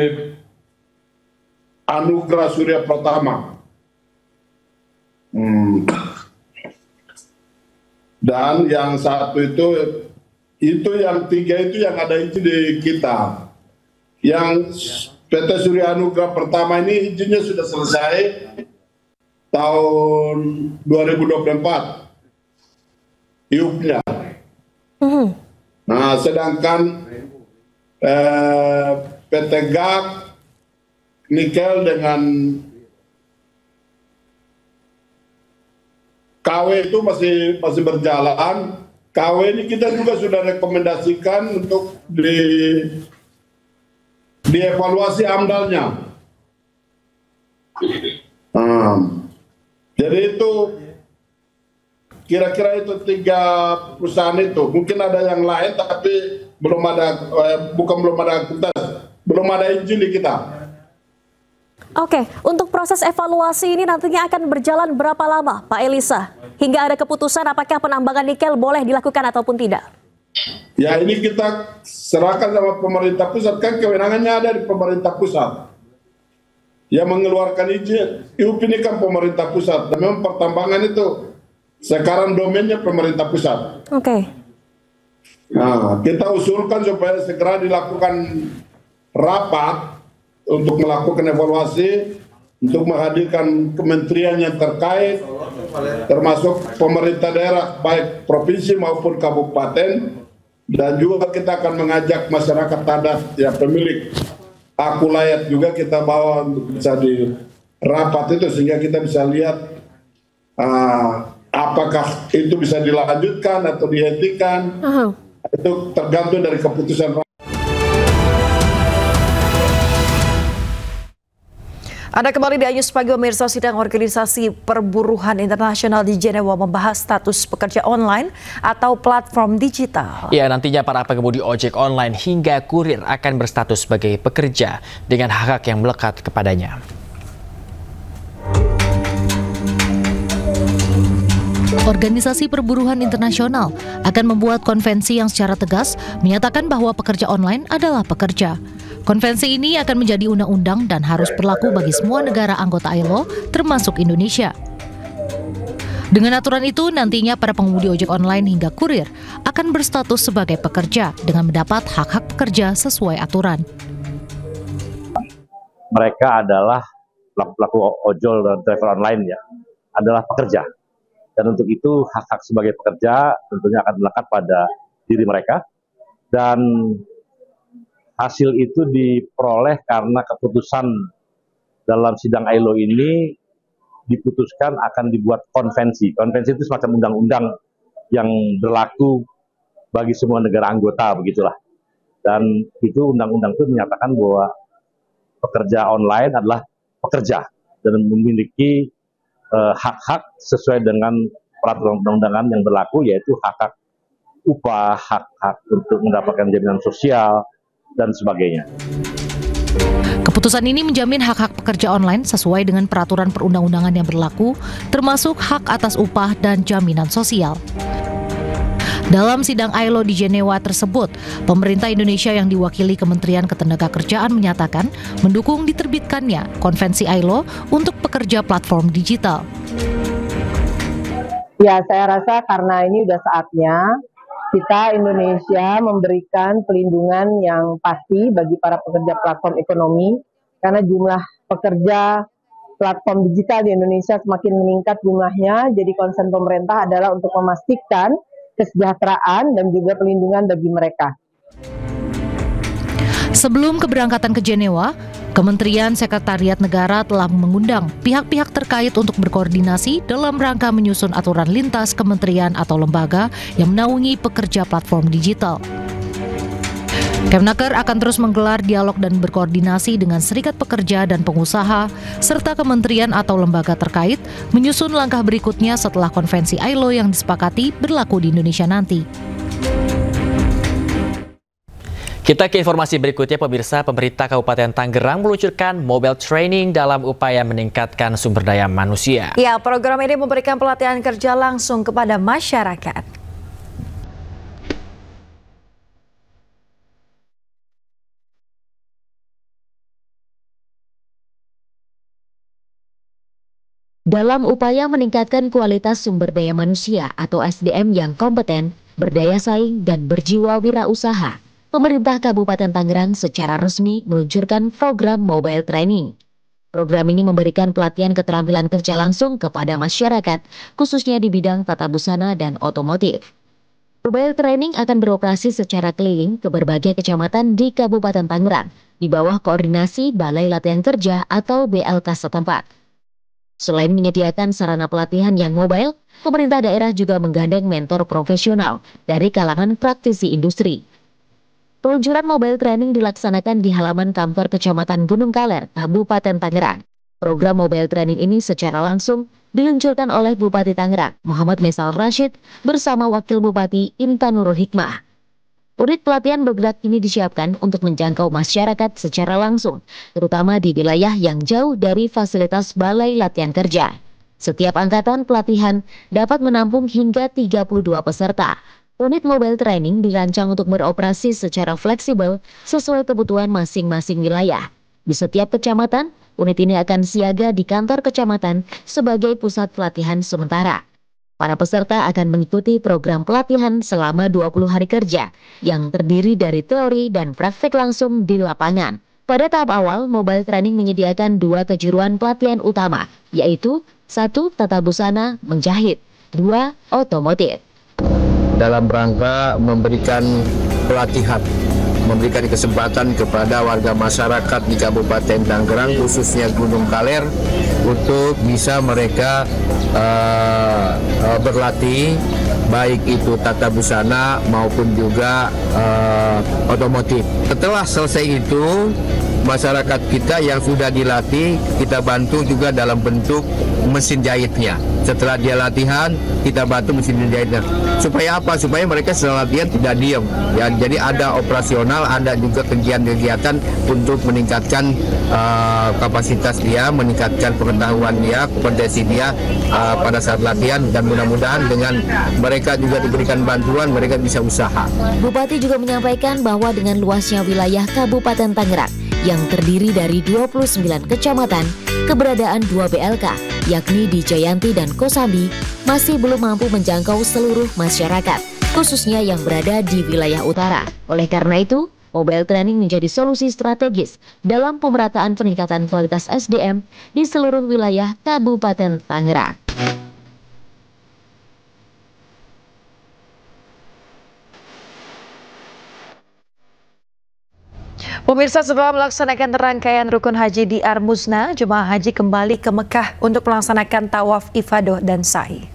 Anugerah Surya Pratama. Dan yang satu itu yang 3 itu yang ada izin di kita. Yang PT Surya Anugrah pertama ini izinnya sudah selesai tahun 2024 IUP-nya. Nah, sedangkan PT Gak Nikel dengan KW itu masih berjalan. KW ini kita juga sudah rekomendasikan untuk dievaluasi AMDAL-nya. Jadi itu kira-kira itu 3 perusahaan itu. Mungkin ada yang lain tapi belum ada belum ada izin di kita. Oke, untuk proses evaluasi ini nantinya akan berjalan berapa lama, Pak Elisa? Hingga ada keputusan apakah penambangan nikel boleh dilakukan ataupun tidak? Ya, ini kita serahkan sama pemerintah pusat, kan kewenangannya ada di pemerintah pusat. Yang mengeluarkan izin, IUP ini kan pemerintah pusat. Dan memang pertambangan itu sekarang domainnya pemerintah pusat. Oke. Nah, kita usulkan supaya segera dilakukan rapat untuk melakukan evaluasi, untuk menghadirkan kementerian yang terkait, termasuk pemerintah daerah, baik provinsi maupun kabupaten, dan juga kita akan mengajak masyarakat adat, ya pemilik aku layak juga kita bawa untuk bisa di rapat itu, sehingga kita bisa lihat apakah itu bisa dilanjutkan atau dihentikan. Itu tergantung dari keputusan. Anda kembali di Anyus Pagi pemirsa. Sidang Organisasi Perburuhan Internasional di Jenewa membahas status pekerja online atau platform digital. Ya, nantinya para pengemudi ojek online hingga kurir akan berstatus sebagai pekerja dengan hak-hak yang melekat kepadanya. Organisasi Perburuhan Internasional akan membuat konvensi yang secara tegas menyatakan bahwa pekerja online adalah pekerja. Konvensi ini akan menjadi undang-undang dan harus berlaku bagi semua negara anggota ILO, termasuk Indonesia. Dengan aturan itu, nantinya para pengemudi ojek online hingga kurir akan berstatus sebagai pekerja dengan mendapat hak-hak pekerja sesuai aturan. Mereka adalah pelaku ojol dan driver online ya, adalah pekerja. Dan untuk itu hak-hak sebagai pekerja tentunya akan melekat pada diri mereka. Dan hasil itu diperoleh karena keputusan dalam sidang ILO ini diputuskan akan dibuat konvensi. Konvensi itu semacam undang-undang yang berlaku bagi semua negara anggota, begitulah. Dan itu undang-undang itu menyatakan bahwa pekerja online adalah pekerja dan memiliki hak-hak sesuai dengan peraturan undang-undangan yang berlaku, yaitu hak-hak upah, hak-hak untuk mendapatkan jaminan sosial, dan sebagainya. Keputusan ini menjamin hak-hak pekerja online sesuai dengan peraturan perundang-undangan yang berlaku, termasuk hak atas upah dan jaminan sosial. Dalam sidang ILO di Jenewa tersebut, pemerintah Indonesia yang diwakili Kementerian Ketenagakerjaan menyatakan mendukung diterbitkannya konvensi ILO untuk pekerja platform digital. Ya, saya rasa karena ini udah saatnya kita Indonesia memberikan pelindungan yang pasti bagi para pekerja platform ekonomi, karena jumlah pekerja platform digital di Indonesia semakin meningkat jumlahnya. Jadi concern pemerintah adalah untuk memastikan kesejahteraan dan juga pelindungan bagi mereka. Sebelum keberangkatan ke Jenewa, Kementerian Sekretariat Negara telah mengundang pihak-pihak terkait untuk berkoordinasi dalam rangka menyusun aturan lintas kementerian atau lembaga yang menaungi pekerja platform digital. Kemnaker akan terus menggelar dialog dan berkoordinasi dengan serikat pekerja dan pengusaha, serta kementerian atau lembaga terkait menyusun langkah berikutnya setelah konvensi ILO yang disepakati berlaku di Indonesia nanti. Kita ke informasi berikutnya, pemirsa. Pemerintah Kabupaten Tangerang meluncurkan mobile training dalam upaya meningkatkan sumber daya manusia. Ya, program ini memberikan pelatihan kerja langsung kepada masyarakat. Dalam upaya meningkatkan kualitas sumber daya manusia atau SDM yang kompeten, berdaya saing, dan berjiwa wirausaha, pemerintah Kabupaten Tangerang secara resmi meluncurkan program mobile training. Program ini memberikan pelatihan keterampilan kerja langsung kepada masyarakat, khususnya di bidang tata busana dan otomotif. Mobile training akan beroperasi secara keliling ke berbagai kecamatan di Kabupaten Tangerang, di bawah koordinasi Balai Latihan Kerja atau BLK setempat. Selain menyediakan sarana pelatihan yang mobile, pemerintah daerah juga menggandeng mentor profesional dari kalangan praktisi industri. Peluncuran mobile training dilaksanakan di halaman kantor Kecamatan Gunung Kaler, Kabupaten Tangerang. Program mobile training ini secara langsung diluncurkan oleh Bupati Tangerang, Muhammad Mesal Rashid, bersama Wakil Bupati Intan Nurul Hikmah. Unit pelatihan bergerak ini disiapkan untuk menjangkau masyarakat secara langsung, terutama di wilayah yang jauh dari fasilitas Balai Latihan Kerja. Setiap angkatan pelatihan dapat menampung hingga 32 peserta. Unit mobile training dirancang untuk beroperasi secara fleksibel sesuai kebutuhan masing-masing wilayah. Di setiap kecamatan, unit ini akan siaga di kantor kecamatan sebagai pusat pelatihan sementara. Para peserta akan mengikuti program pelatihan selama 20 hari kerja yang terdiri dari teori dan praktek langsung di lapangan. Pada tahap awal, mobile training menyediakan 2 kejuruan pelatihan utama, yaitu 1. Tata busana menjahit, 2. Otomotif. Dalam rangka memberikan pelatihan, memberikan kesempatan kepada warga masyarakat di Kabupaten Tangerang, khususnya Gunung Kaler, untuk bisa mereka berlatih, baik itu tata busana maupun juga otomotif. Setelah selesai itu, masyarakat kita yang sudah dilatih, kita bantu juga dalam bentuk mesin jahitnya. Setelah dia latihan, kita bantu mesin jahitnya. Supaya apa? Supaya mereka setelah latihan tidak diam. Ya, jadi ada operasional, ada juga kegiatan-kegiatan untuk meningkatkan kapasitas dia, meningkatkan pengetahuan dia, kompetensi dia pada saat latihan, dan mudah-mudahan dengan mereka juga diberikan bantuan, mereka bisa usaha. Bupati juga menyampaikan bahwa dengan luasnya wilayah Kabupaten Tangerang yang terdiri dari 29 kecamatan, keberadaan 2 BLK, yakni di Jayanti dan Kosambi, masih belum mampu menjangkau seluruh masyarakat, khususnya yang berada di wilayah utara. Oleh karena itu, mobile training menjadi solusi strategis dalam pemerataan peningkatan kualitas SDM di seluruh wilayah Kabupaten Tangerang. Pemirsa, setelah melaksanakan rangkaian rukun haji di Ar-Muzna, jemaah haji kembali ke Mekah untuk melaksanakan tawaf ifadah dan sa'i.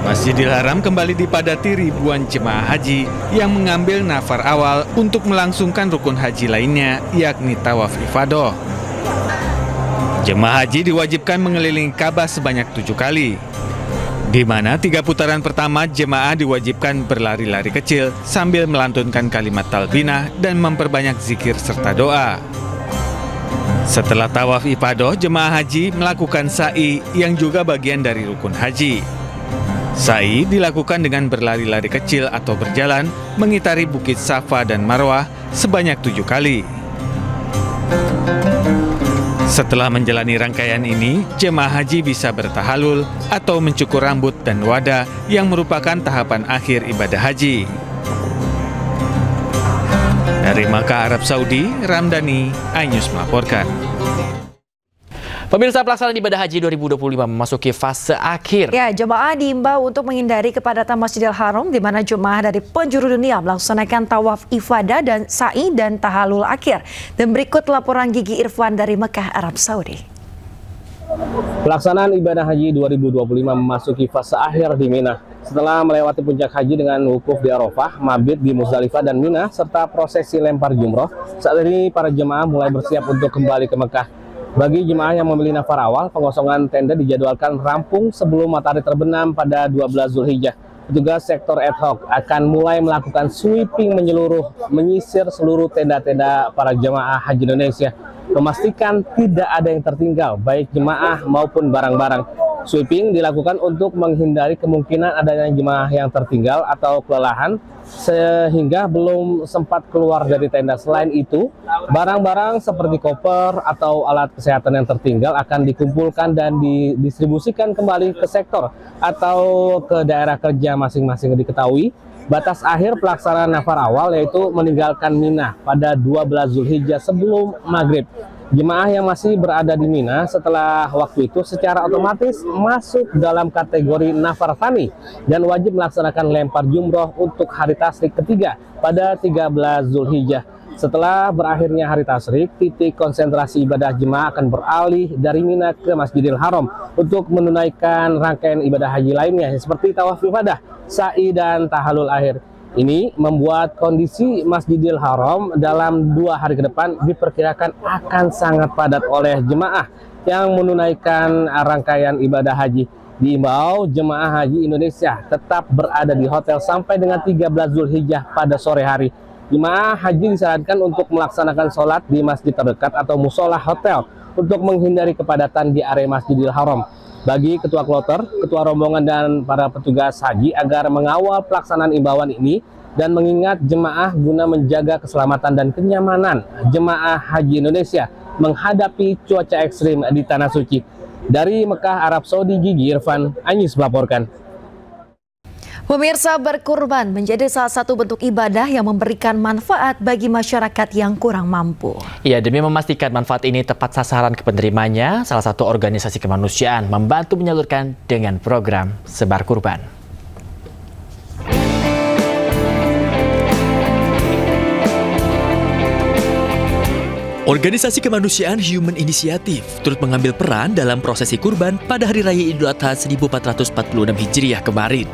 Masjidil Haram kembali dipadati ribuan jemaah haji yang mengambil nafar awal untuk melangsungkan rukun haji lainnya, yakni tawaf ifadah. Jemaah haji diwajibkan mengelilingi Ka'bah sebanyak 7 kali. Di mana 3 putaran pertama jemaah diwajibkan berlari-lari kecil sambil melantunkan kalimat talbinah dan memperbanyak zikir serta doa. Setelah tawaf ifadah, jemaah haji melakukan sa'i yang juga bagian dari rukun haji. Sa'i dilakukan dengan berlari-lari kecil atau berjalan mengitari bukit Safa dan Marwah sebanyak 7 kali. Setelah menjalani rangkaian ini, jemaah haji bisa bertahalul atau mencukur rambut dan wada yang merupakan tahapan akhir ibadah haji. Dari Makkah, Arab Saudi, Ramdhani, iNews melaporkan. Pemirsa, pelaksanaan ibadah haji 2025 memasuki fase akhir. Ya, jemaah diimbau untuk menghindari kepadatan Masjidil Haram, di mana jemaah dari penjuru dunia melaksanakan tawaf ifadah dan sa'i dan tahalul akhir. Dan berikut laporan Gigi Irfan dari Mekah, Arab Saudi. Pelaksanaan ibadah haji 2025 memasuki fase akhir di Mina. Setelah melewati puncak haji dengan wukuf di Arafah, mabit di Muzdalifah dan Mina, serta prosesi lempar jumroh, saat ini para jemaah mulai bersiap untuk kembali ke Mekah. Bagi jemaah yang memilih nafar awal, pengosongan tenda dijadwalkan rampung sebelum matahari terbenam pada 12 Zulhijjah. Petugas sektor ad hoc akan mulai melakukan sweeping menyisir seluruh tenda-tenda para jemaah haji Indonesia, memastikan tidak ada yang tertinggal, baik jemaah maupun barang-barang. Sweeping dilakukan untuk menghindari kemungkinan adanya jemaah yang tertinggal atau kelelahan sehingga belum sempat keluar dari tenda. Selain itu, barang-barang seperti koper atau alat kesehatan yang tertinggal akan dikumpulkan dan didistribusikan kembali ke sektor atau ke daerah kerja masing-masing. Diketahui, batas akhir pelaksanaan nafar awal yaitu meninggalkan Mina pada 12 Zulhijjah sebelum maghrib. Jemaah yang masih berada di Mina setelah waktu itu secara otomatis masuk dalam kategori nafar thani dan wajib melaksanakan lempar jumroh untuk hari tasyrik ketiga pada 13 Zulhijjah. Setelah berakhirnya hari tasyrik, titik konsentrasi ibadah jemaah akan beralih dari Mina ke Masjidil Haram untuk menunaikan rangkaian ibadah haji lainnya seperti tawaf ifadah, sa'i dan tahalul akhir. Ini membuat kondisi Masjidil Haram dalam 2 hari ke depan diperkirakan akan sangat padat oleh jemaah yang menunaikan rangkaian ibadah haji. Diimbau jemaah haji Indonesia tetap berada di hotel sampai dengan 13 Zulhijjah pada sore hari. Jemaah haji disarankan untuk melaksanakan sholat di masjid terdekat atau musola hotel untuk menghindari kepadatan di area Masjidil Haram. Bagi ketua kloter, ketua rombongan dan para petugas haji agar mengawal pelaksanaan imbauan ini dan mengingat jemaah guna menjaga keselamatan dan kenyamanan jemaah haji Indonesia menghadapi cuaca ekstrim di Tanah Suci. Dari Mekah, Arab Saudi, Gigi Irfan, iNews melaporkan. Pemirsa, berkurban menjadi salah satu bentuk ibadah yang memberikan manfaat bagi masyarakat yang kurang mampu. Ya, demi memastikan manfaat ini tepat sasaran ke penerimanya, salah satu organisasi kemanusiaan membantu menyalurkan dengan program Sebar Kurban. Organisasi kemanusiaan Human Initiative turut mengambil peran dalam prosesi kurban pada Hari Raya Idul Adha 1446 Hijriah kemarin.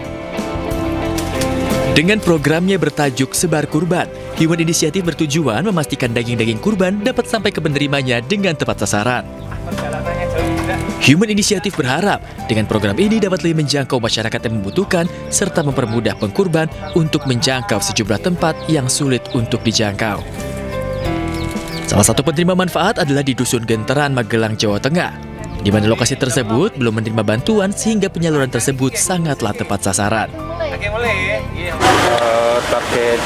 Dengan programnya bertajuk Sebar Kurban, Human Initiative bertujuan memastikan daging-daging kurban dapat sampai ke penerimanya dengan tepat sasaran. Human Initiative berharap dengan program ini dapat lebih menjangkau masyarakat yang membutuhkan serta mempermudah pengkurban untuk menjangkau sejumlah tempat yang sulit untuk dijangkau. Salah satu penerima manfaat adalah di Dusun Genteran, Magelang, Jawa Tengah, di mana lokasi tersebut belum menerima bantuan sehingga penyaluran tersebut sangatlah tepat sasaran. Target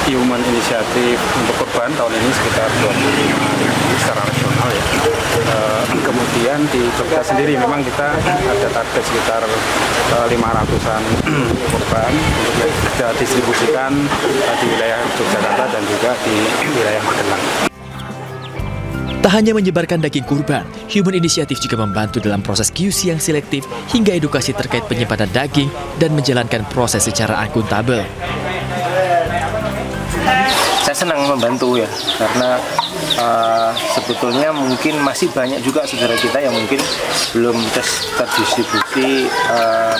Human Initiative untuk kurban tahun ini sekitar 25.000 secara nasional ya. Kemudian di Jogja sendiri memang kita ada target sekitar 500-an kurban untuk kita distribusikan di wilayah Yogyakarta dan juga di wilayah Magelang. Tak hanya menyebarkan daging kurban, Human Initiative juga membantu dalam proses QC yang selektif hingga edukasi terkait penyimpanan daging dan menjalankan proses secara akuntabel. Saya senang membantu ya, karena sebetulnya mungkin masih banyak juga saudara kita yang mungkin belum terdistribusi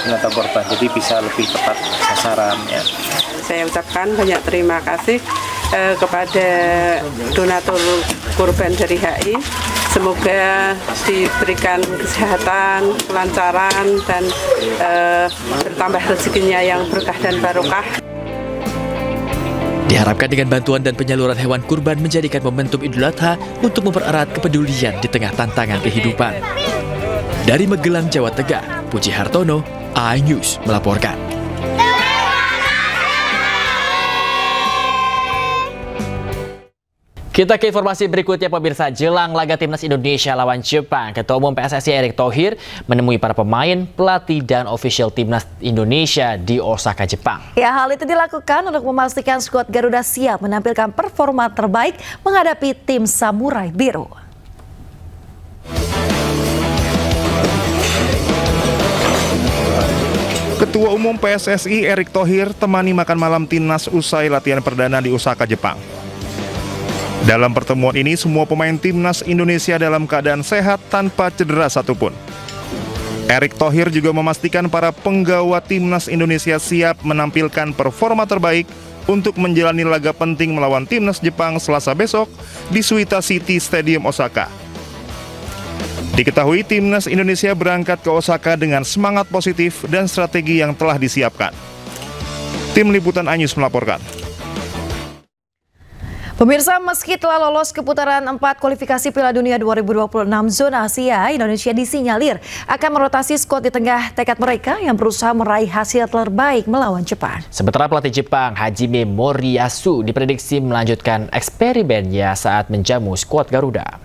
penata korban, jadi bisa lebih tepat sasaran ya. Saya ucapkan banyak terima kasih kepada donatur kurban dari HI. Semoga diberikan kesehatan, kelancaran, dan bertambah rezekinya yang berkah dan barokah. Diharapkan dengan bantuan dan penyaluran hewan kurban menjadikan momentum Idul Adha untuk mempererat kepedulian di tengah tantangan kehidupan. Dari Magelang, Jawa Tengah, Puji Hartono, iNews melaporkan. Kita ke informasi berikutnya pemirsa. Jelang laga Timnas Indonesia lawan Jepang, Ketua Umum PSSI Erick Thohir menemui para pemain, pelatih, dan ofisial Timnas Indonesia di Osaka, Jepang. Ya, hal itu dilakukan untuk memastikan skuad Garuda siap menampilkan performa terbaik menghadapi tim Samurai Biru. Ketua Umum PSSI Erick Thohir temani makan malam Timnas usai latihan perdana di Osaka, Jepang. Dalam pertemuan ini, semua pemain Timnas Indonesia dalam keadaan sehat tanpa cedera satupun. Erick Thohir juga memastikan para penggawa Timnas Indonesia siap menampilkan performa terbaik untuk menjalani laga penting melawan Timnas Jepang Selasa besok di Suita City Stadium Osaka. Diketahui Timnas Indonesia berangkat ke Osaka dengan semangat positif dan strategi yang telah disiapkan. Tim Liputan iNews melaporkan. Pemirsa, meski telah lolos ke putaran 4 kualifikasi Piala Dunia 2026 zona Asia, Indonesia disinyalir akan merotasi skuad di tengah tekad mereka yang berusaha meraih hasil terbaik melawan Jepang. Sementara pelatih Jepang Hajime Moriyasu diprediksi melanjutkan eksperimennya saat menjamu skuad Garuda.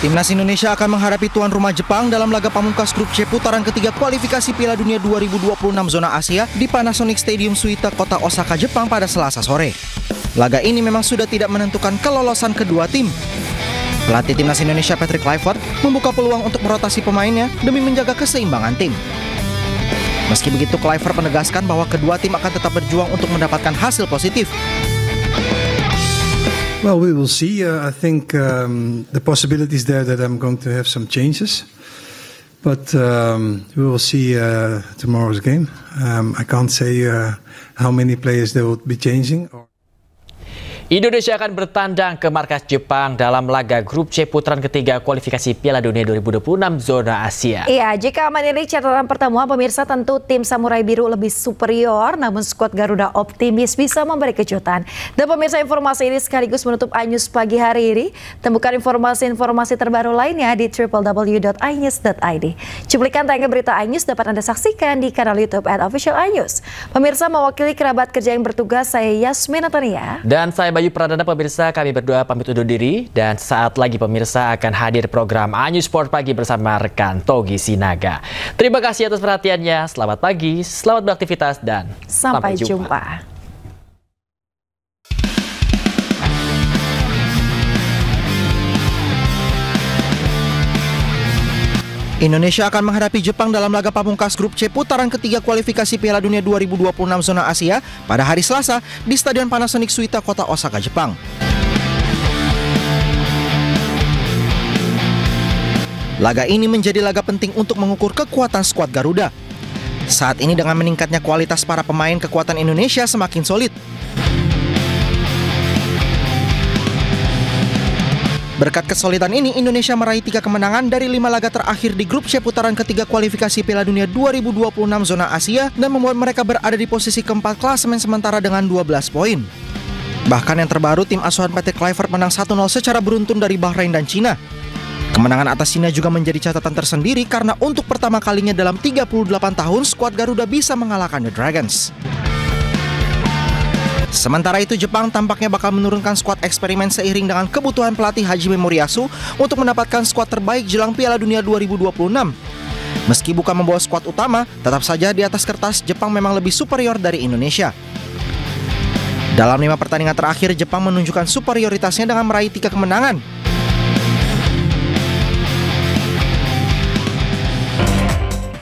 Timnas Indonesia akan menghadapi tuan rumah Jepang dalam laga pamungkas grup C putaran ketiga kualifikasi Piala Dunia 2026 zona Asia di Panasonic Stadium Suita, kota Osaka, Jepang pada Selasa sore. Laga ini memang sudah tidak menentukan kelolosan kedua tim. Pelatih Timnas Indonesia Patrick Kluivert membuka peluang untuk merotasi pemainnya demi menjaga keseimbangan tim. Meski begitu, Kluivert menegaskan bahwa kedua tim akan tetap berjuang untuk mendapatkan hasil positif. Well, we will see. I think the possibility is there that I'm going to have some changes, but we will see tomorrow's game. I can't say how many players they will be changing. Indonesia akan bertandang ke markas Jepang dalam laga grup C putaran ketiga kualifikasi Piala Dunia 2026 zona Asia. Iya, jika menilik catatan pertemuan, pemirsa, tentu tim Samurai Biru lebih superior, namun skuad Garuda optimis bisa memberi kejutan. Dan pemirsa, informasi ini sekaligus menutup iNews pagi hari ini. Temukan informasi-informasi terbaru lainnya di www.inews.id. Cuplikan tayangan berita iNews dapat Anda saksikan di kanal YouTube @official iNews. Pemirsa, mewakili kerabat kerja yang bertugas, saya Yasmin Natania. Dan saya Bayu Pradana. Pemirsa, kami berdua pamit undur diri, dan saat lagi pemirsa akan hadir program iNews Sport Pagi bersama rekan Togi Sinaga. Terima kasih atas perhatiannya, selamat pagi, selamat beraktivitas, dan sampai jumpa. Indonesia akan menghadapi Jepang dalam laga pamungkas grup C putaran ketiga kualifikasi Piala Dunia 2026 zona Asia pada hari Selasa di Stadion Panasonic Suita, kota Osaka, Jepang. Laga ini menjadi laga penting untuk mengukur kekuatan skuad Garuda. Saat ini dengan meningkatnya kualitas para pemain, kekuatan Indonesia semakin solid. Berkat kesolidan ini, Indonesia meraih 3 kemenangan dari 5 laga terakhir di grup C putaran ketiga kualifikasi Piala Dunia 2026 zona Asia dan membuat mereka berada di posisi keempat klasemen sementara dengan 12 poin. Bahkan yang terbaru, tim asuhan PT Kluivert menang 1-0 secara beruntun dari Bahrain dan Cina. Kemenangan atas Cina juga menjadi catatan tersendiri karena untuk pertama kalinya dalam 38 tahun skuad Garuda bisa mengalahkan The Dragons. Sementara itu, Jepang tampaknya bakal menurunkan skuad eksperimen seiring dengan kebutuhan pelatih Hajime Moriyasu untuk mendapatkan skuad terbaik jelang Piala Dunia 2026. Meski bukan membawa skuad utama, tetap saja di atas kertas Jepang memang lebih superior dari Indonesia. Dalam 5 pertandingan terakhir, Jepang menunjukkan superioritasnya dengan meraih 3 kemenangan.